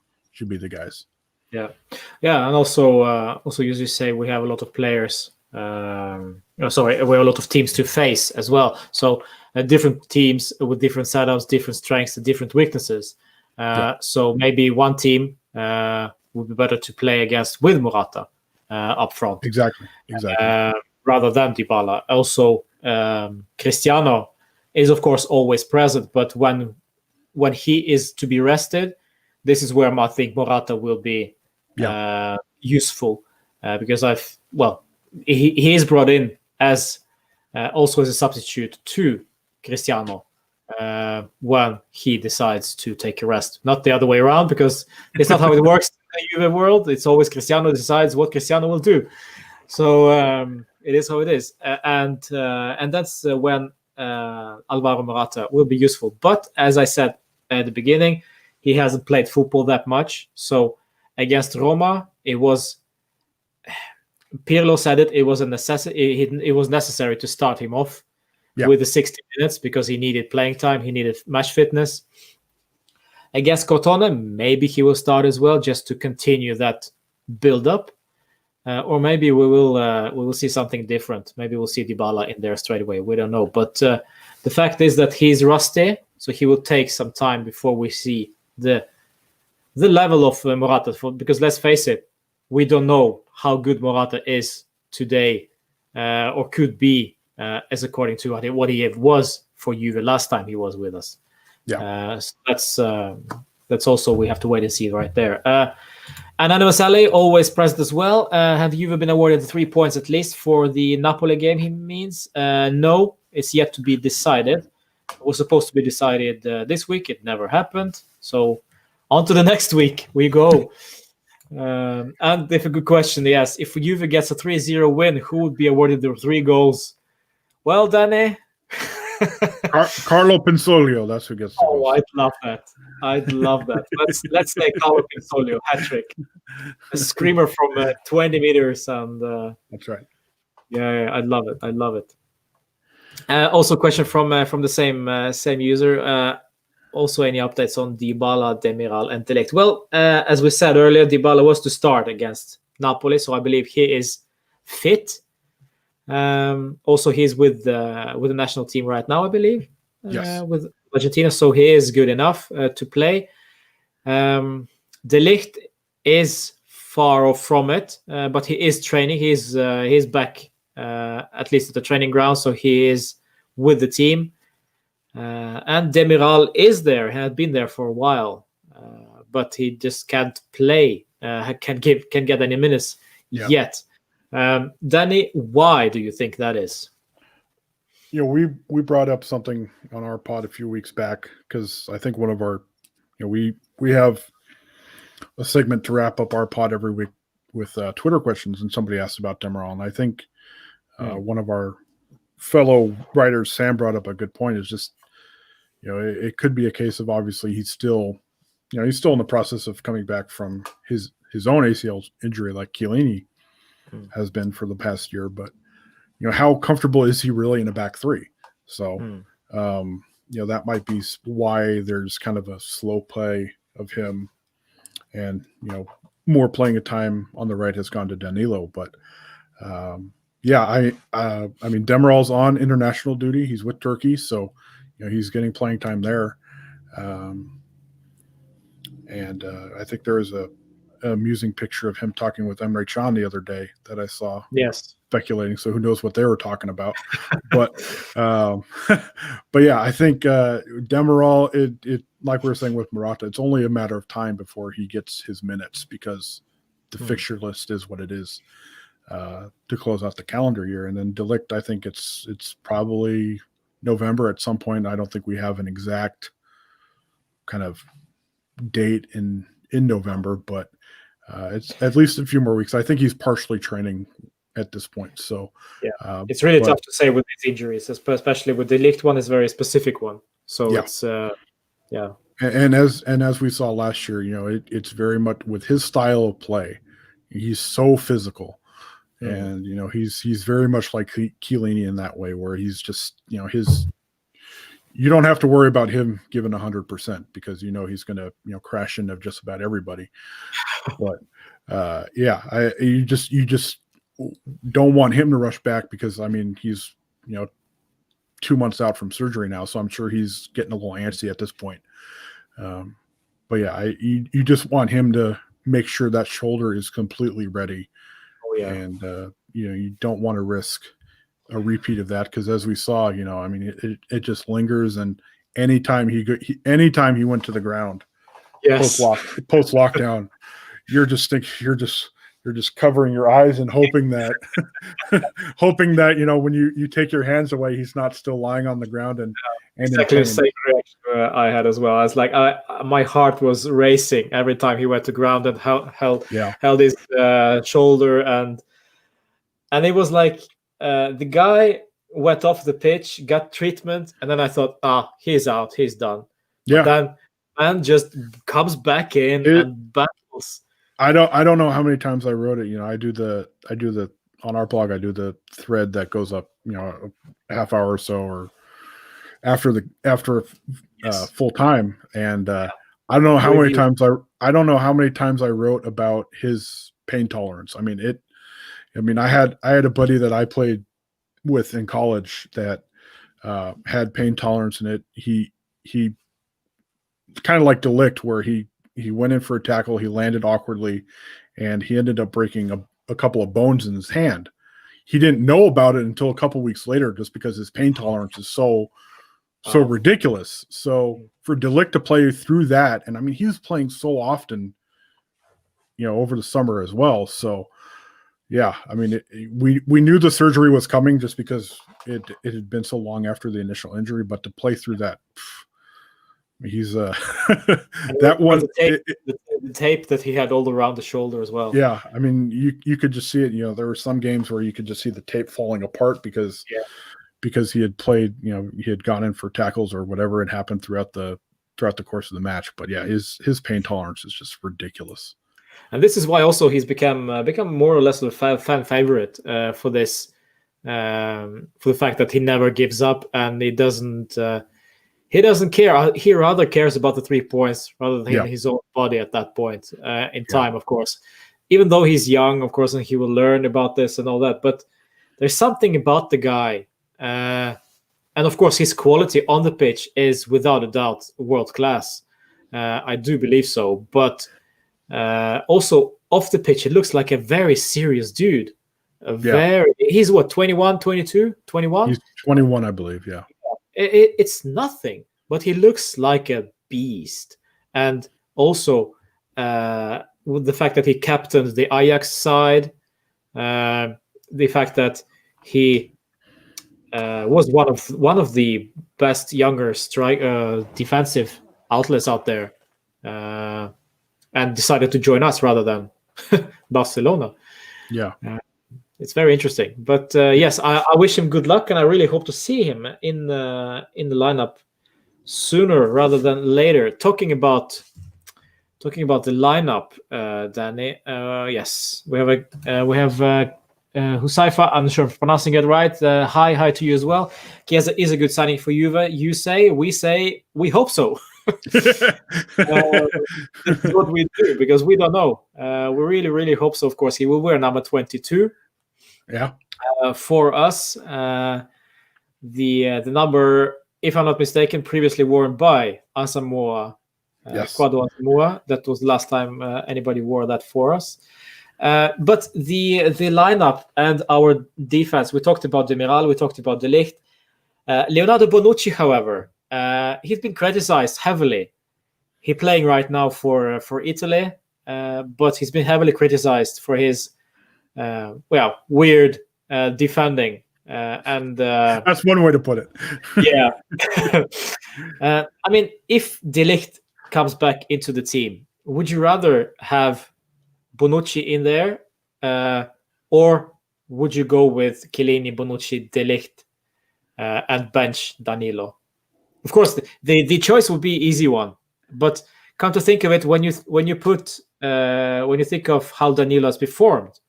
the guys. Yeah, and also as you say, we have a lot of players. We have a lot of teams to face as well. So different teams with different setups, different strengths, and different weaknesses. So maybe one team would be better to play against with Morata up front. Exactly. Rather than Dybala. Also, Cristiano is of course always present, but when he is to be rested, this is where I think Morata will be useful because he is brought in as also as a substitute to Cristiano when he decides to take a rest. Not the other way around, because it's not how it works in the Juve world. It's always Cristiano decides what Cristiano will do. So it is how it is, and that's when Alvaro Morata will be useful. But as I said at the beginning, he hasn't played football that much. So against Roma, it was Pirlo said it was a necessity. It was necessary to start him off with the 60 minutes because he needed playing time. He needed match fitness. Against Crotone, maybe he will start as well, just to continue that build up. Or maybe we will see something different. Maybe we'll see Dybala in there straight away. We don't know. But the fact is that he's rusty, so he will take some time before we see the level of Morata. Because let's face it, we don't know how good Morata is today or could be as according to what he was for Juve last time he was with us. So that's also we have to wait and see right there. And Anna Vasale, always present as well. Have Juve been awarded the 3 points at least for the Napoli game, he means? No, it's yet to be decided. It was supposed to be decided this week. It never happened. So on to the next week we go. And if a good question, yes, if Juve gets a 3-0 win, who would be awarded the 3 goals? Well, Danny. Carlo Pinsolio, that's who gets the goals. I'd love that. I'd love that. Let's say Carlo Pinsolio, hat trick. A screamer from 20 meters. And that's right. Yeah, I'd love it. I'd love it. Also, question from the same user. Also, any updates on Dybala, Demiral, and Delict? Well, as we said earlier, Dybala was to start against Napoli, so I believe he is fit. Also, he's with the national team right now, I believe. Yes. With Argentina, so he is good enough to play. Delict is far off from it, but he is training. He's back, at least at the training ground, so he is with the team. And Demiral is there. He had been there for a while, but he just can't play. Can't get any minutes yet. Danny, why do you think that is? We brought up something on our pod a few weeks back because I think one of our, we have a segment to wrap up our pod every week with Twitter questions, and somebody asked about Demiral, and I think one of our fellow writers, Sam, brought up a good point. Is just it could be a case of obviously he's still in the process of coming back from his own ACL injury, like Chiellini has been for the past year. But how comfortable is he really in a back three? So that might be why there's kind of a slow play of him, and more playing time on the right has gone to Danilo. But I mean Demiral's on international duty. He's with Turkey, so he's getting playing time there. And I think there is an amusing picture of him talking with Emre Can the other day that I saw. Yes. Speculating, so who knows what they were talking about. But but yeah, I think Demiral, it like we were saying with Morata, it's only a matter of time before he gets his minutes, because the fixture list is what it is to close out the calendar year. And then Delict, I think it's probably November at some point. I don't think we have an exact kind of date in November, but it's at least a few more weeks. I think he's partially training at this point. So it's really tough to say with these injuries, especially with the Ligt one is a very specific one. So it's and as we saw last year, it's very much with his style of play. He's so physical. And he's very much like Chiellini in that way, where he's just you don't have to worry about him giving 100%, because he's going to crash into just about everybody. But you just don't want him to rush back, because I mean he's 2 months out from surgery now, so I'm sure he's getting a little antsy at this point. But you just want him to make sure that shoulder is completely ready. And you don't want to risk a repeat of that, because as we saw, I mean it just lingers, and anytime he went to the ground, post lockdown, you're just covering your eyes and hoping that when you take your hands away, he's not still lying on the ground and exactly the same reaction I had as well. I was like, my heart was racing every time he went to ground and held his shoulder, and it was like the guy went off the pitch, got treatment, and then I thought, he's out, he's done. Yeah. But then man just comes back in and battles. I don't know how many times I wrote it. I do the on our blog, I do the thread that goes up, a half hour or so, or after full time. And I don't know how many times I wrote about his pain tolerance. I mean, I had a buddy that I played with in college that had pain tolerance, and he kind of like Delict, where he went in for a tackle, he landed awkwardly, and he ended up breaking a couple of bones in his hand. He didn't know about it until a couple weeks later, just because his pain tolerance is so ridiculous. So for Delict to play through that, and I mean, he was playing so often, over the summer as well. So, Yeah, I mean, we knew the surgery was coming just because it had been so long after the initial injury, but to play through that, he's that one. The tape that he had all around the shoulder as well. Yeah, I mean, you could just see it. You know, there were some games where you could just see the tape falling apart because he had played. You know, he had gone in for tackles or whatever had happened throughout the course of the match. But yeah, his pain tolerance is just ridiculous. And this is why also he's become more or less a fan favorite for this, for the fact that he never gives up and he doesn't care. He rather cares about the 3 points rather than his own body at that point in time, of course. Even though he's young, of course, and he will learn about this and all that. But there's something about the guy. And of course, his quality on the pitch is without a doubt world class. I do believe so. But also off the pitch, it looks like a very serious dude. He's what, 21, 22, 21? He's 21, I believe. Yeah. It's nothing, but he looks like a beast. And also with the fact that he captained the Ajax side, the fact that he was one of the best younger defensive outlets out there, and decided to join us rather than Barcelona. Yeah. It's very interesting. But yes, I wish him good luck, and I really hope to see him in the lineup sooner rather than later. Talking about the lineup, Danny. Yes, we have Huzaifa. I'm not sure if I'm pronouncing it right. Hi to you as well. Chiesa is a good signing for Juve. You say, we hope so. That's what we do, because we don't know. We really hope so. Of course, he will wear number 22. Yeah. For us, the number, if I'm not mistaken, previously worn by Asamoah. Kwadwo Asamoah. That was the last time anybody wore that for us. But the lineup and our defense, we talked about Demiral, we talked about De Ligt. Leonardo Bonucci, however, he's been criticized heavily. He's playing right now for Italy, but he's been heavily criticized for his weird defending. And that's one way to put it. Yeah. I mean, if De Ligt comes back into the team, would you rather have Bonucci in there, or would you go with Chiellini, Bonucci, De Ligt, and bench Danilo? Of course, the choice would be easy one, but come to think of it, when you think of how Danilo has performed,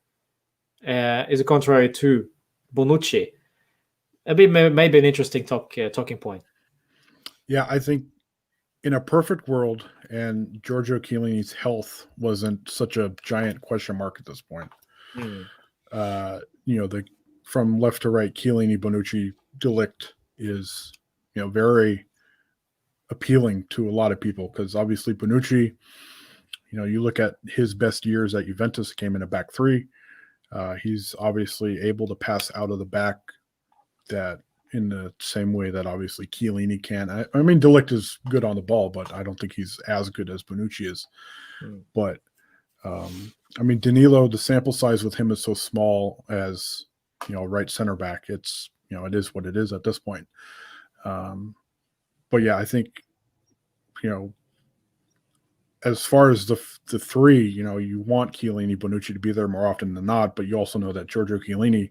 is contrary to Bonucci, it'd be maybe an interesting talking point. Yeah, I think in a perfect world, and Giorgio Chiellini's health wasn't such a giant question mark at this point. From left to right, Chiellini, Bonucci, De Ligt is, very appealing to a lot of people, because obviously Bonucci, you look at his best years at Juventus, came in a back three. He's obviously able to pass out of the back that in the same way that obviously Chiellini can. I mean, De Ligt is good on the ball, but I don't think he's as good as Bonucci is. But I mean, Danilo, the sample size with him is so small as, right center back. It's, it is what it is at this point. But yeah, I think, as far as the three, you want Chiellini, Bonucci to be there more often than not, but you also know that Giorgio Chiellini,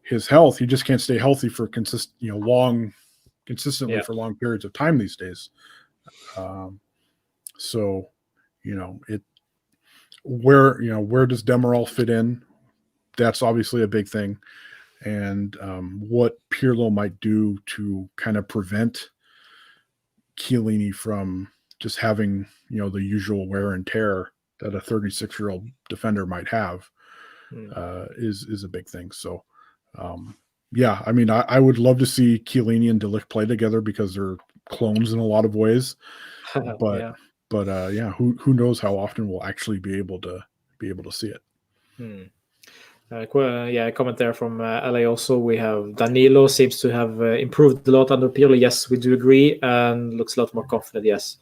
his health, he just can't stay healthy for consistently for long periods of time these days. So, where does Demiral fit in? That's obviously a big thing. And what Pirlo might do to kind of prevent Chiellini from just having, the usual wear and tear that a 36-year-old defender might have is a big thing. So, yeah, I mean, I would love to see Chiellini and De Ligt play together because they're clones in a lot of ways. But who knows how often we'll actually be able to see it. A comment there from LA also. We have Danilo seems to have improved a lot under Pirlo. Yes, we do agree, and looks a lot more confident. Yes,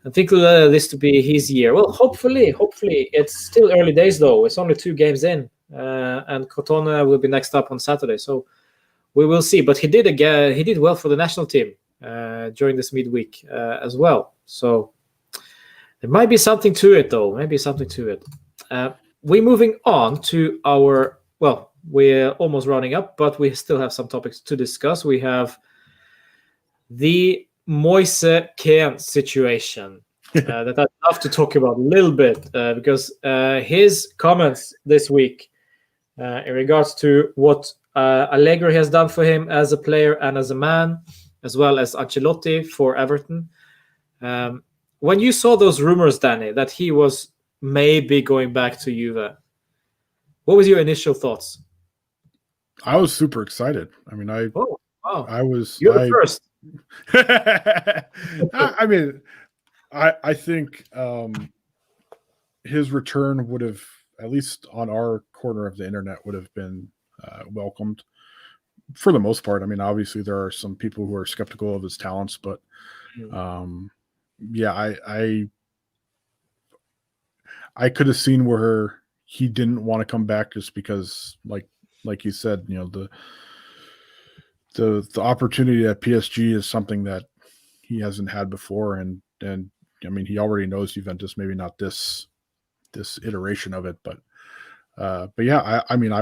I think this to be his year. Well, hopefully it's still early days though. It's only 2 games in and Crotone will be next up on Saturday. So we will see. But he did well for the national team during this midweek as well. So there might be something to it, though. Maybe something to it. We're moving on to our. Well, we're almost rounding up, but we still have some topics to discuss. We have the Moise Kean situation that I'd love to talk about a little bit because his comments this week in regards to what Allegri has done for him as a player and as a man, as well as Ancelotti for Everton. When you saw those rumors, Danny, that he was maybe going back to Juve, what was your initial thoughts? I was super excited. I mean, I was. You're the first. I mean, I think his return would have, at least on our corner of the internet, would have been welcomed for the most part. I mean, obviously there are some people who are skeptical of his talents, but yeah, I could have seen where he didn't want to come back just because, like you said, you know, the opportunity at PSG is something that he hasn't had before, and I mean, he already knows Juventus, maybe not this iteration of it, but yeah, I mean,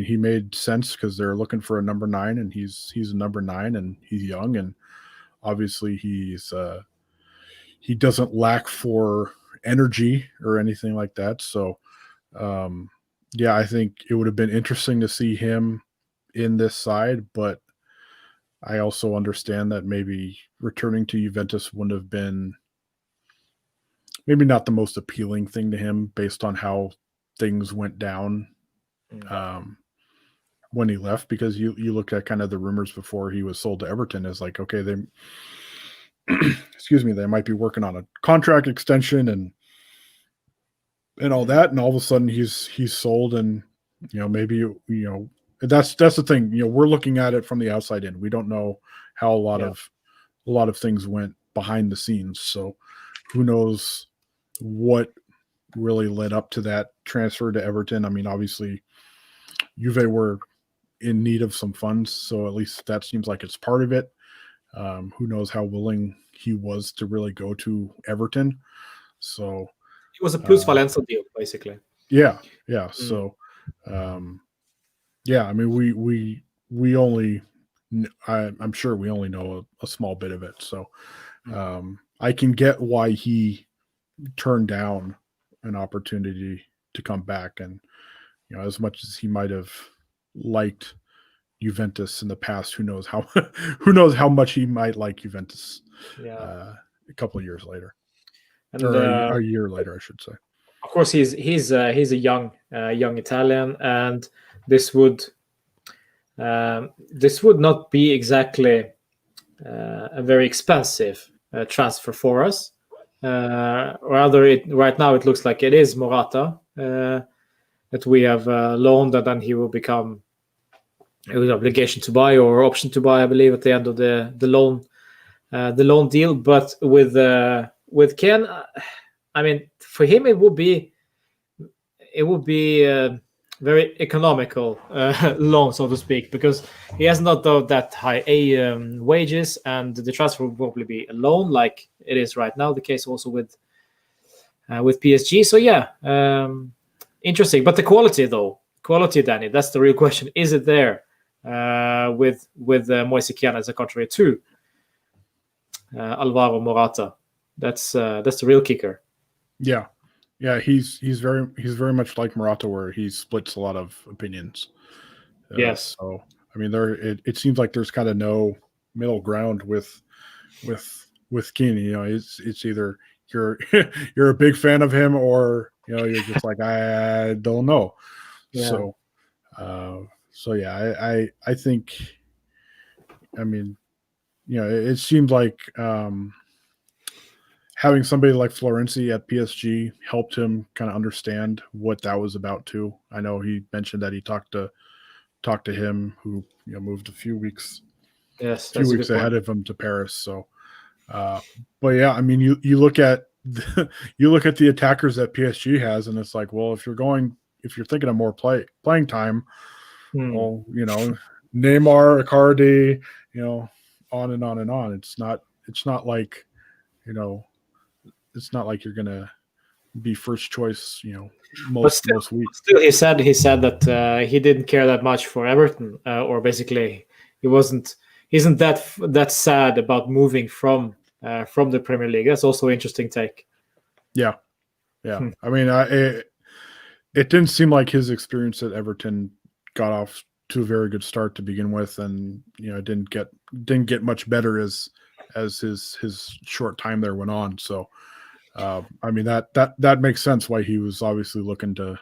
he made sense because they're looking for a number 9, and he's a number 9, and he's young, and obviously he doesn't lack for energy or anything like that. So yeah, I think it would have been interesting to see him in this side, but I also understand that maybe returning to Juventus wouldn't have been maybe not the most appealing thing to him based on how things went down when he left, because you look at kind of the rumors before he was sold to Everton as like, okay, they excuse me, they might be working on a contract extension and all that, and all of a sudden he's sold, and you know, maybe that's the thing, you know, we're looking at it from the outside in. We don't know how a lot of things went behind the scenes, so who knows what really led up to that transfer to Everton. I mean, obviously Juve were in need of some funds, so at least that seems like it's part of it. Who knows how willing he was to really go to Everton. So it was a plus Valencia deal, basically. Yeah. So yeah, I mean, we only, I'm sure we only know a small bit of it. So I can get why he turned down an opportunity to come back, and you know, as much as he might have liked Juventus in the past, who knows how much he might like Juventus a couple of years later, or a year later, I should say. Of course, he's a young Italian, and this would not be exactly a very expensive transfer for us. Rather, right now it looks like it is Morata that we have loaned, and then he will become an obligation to buy or option to buy, I believe, at the end of the loan deal. But with Ken, I mean, for him it would be very economical loan, so to speak, because he has not that high wages, and the transfer will probably be a loan, like it is right now the case also with PSG. So yeah, interesting. But the quality, Danny, that's the real question. Is it there with Moise Kean as a contrary to Alvaro Morata? That's the real kicker. Yeah, he's very much like Morata, where he splits a lot of opinions. Yes. So I mean, it seems like there's kind of no middle ground with Keane. You know, it's either you're a big fan of him, or you know, you're just like, I don't know. Yeah. So yeah, I think, I mean, you know, it seemed like having somebody like Florenzi at PSG helped him kind of understand what that was about too. I know he mentioned that he talked to him, who, you know, moved a few weeks ahead of him to Paris. So, but yeah, I mean, you look at the attackers that PSG has, and it's like, well, if you're going if you're thinking of more playing time, well, Neymar, Icardi, on and on and on. It's not like, it's not like you're gonna be first choice, most weeks. Still, he said that he didn't care that much for Everton, or basically he isn't that sad about moving from the Premier League. That's also an interesting take. Yeah. I mean, it didn't seem like his experience at Everton got off to a very good start to begin with, and didn't get much better as his short time there went on. So, I mean that makes sense why he was obviously looking to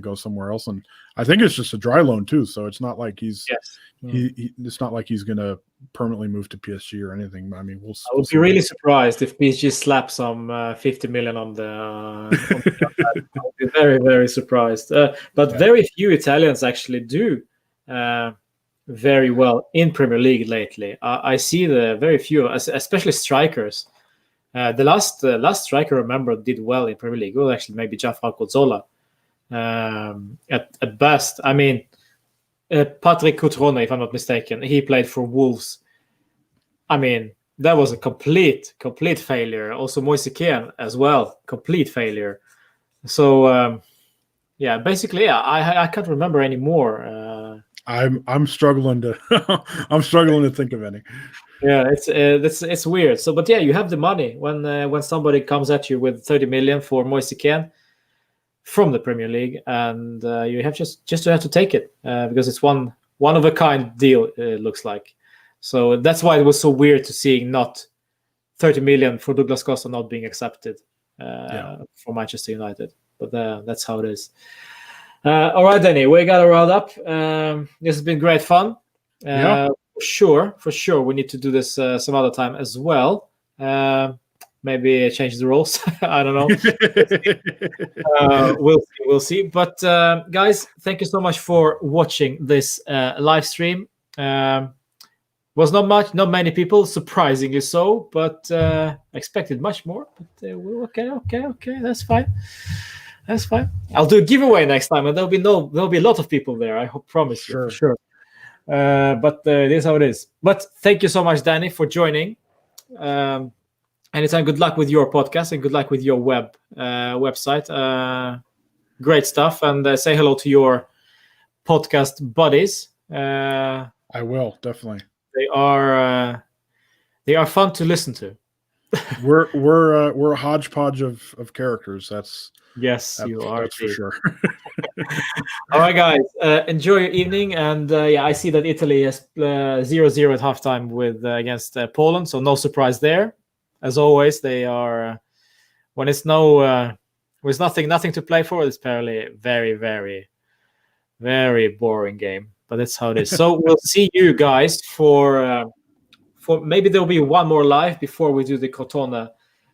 go somewhere else, and I think it's just a dry loan too. So it's not like it's not like he's going to permanently move to PSG or anything. I mean, I would be really surprised if PSG slap some 50 million on the. I would be very, very surprised. But very few Italians actually do very well in Premier League lately. I see the very few, especially strikers. The last striker I remember did well in Premier League. Well, actually, maybe Gianfranco Zola. At best, I mean, Patrick Cutrone, if I'm not mistaken, he played for Wolves. I mean, that was a complete failure. Also, Moise Kean as well, complete failure. So, basically, I can't remember anymore. I'm struggling to I'm struggling to think of any. Yeah, it's weird. So, but yeah, you have the money when somebody comes at you with 30 million for Moise Kean from the Premier League, and you have just have to take it because it's one of a kind deal. It looks like. So that's why it was so weird to seeing not 30 million for Douglas Costa not being accepted for Manchester United. But that's how it is. All right, Danny, we got to round up. This has been great fun. For sure. We need to do this some other time as well. Maybe change the rules. I don't know. We'll see. But guys, thank you so much for watching this live stream. Was not many people, surprisingly so, but expected much more. But okay. That's fine. I'll do a giveaway next time, and there'll be a lot of people there. I promise you, for sure. But it is how it is. But thank you so much, Danny, for joining. Anytime, good luck with your podcast and good luck with your website. Great stuff, and say hello to your podcast buddies. I will, definitely. They are fun to listen to. We're a hodgepodge of characters. You are. That's for sure. All right, guys. Enjoy your evening, and I see that Italy has 0-0 at halftime with against Poland, so no surprise there. As always, they are when it's with nothing to play for. It's apparently very, very, very boring game, but that's how it is. So we'll see you guys for maybe there'll be one more live before we do the Crotone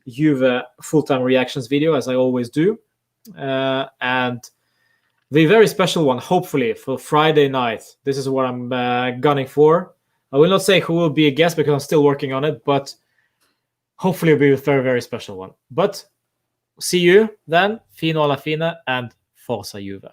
Juve full-time reactions video, as I always do. And the very special one, hopefully, for Friday night. This is what I'm gunning for. I will not say who will be a guest because I'm still working on it, but hopefully it'll be a very, very special one. But see you then. Fino alla fine and Forza Juve.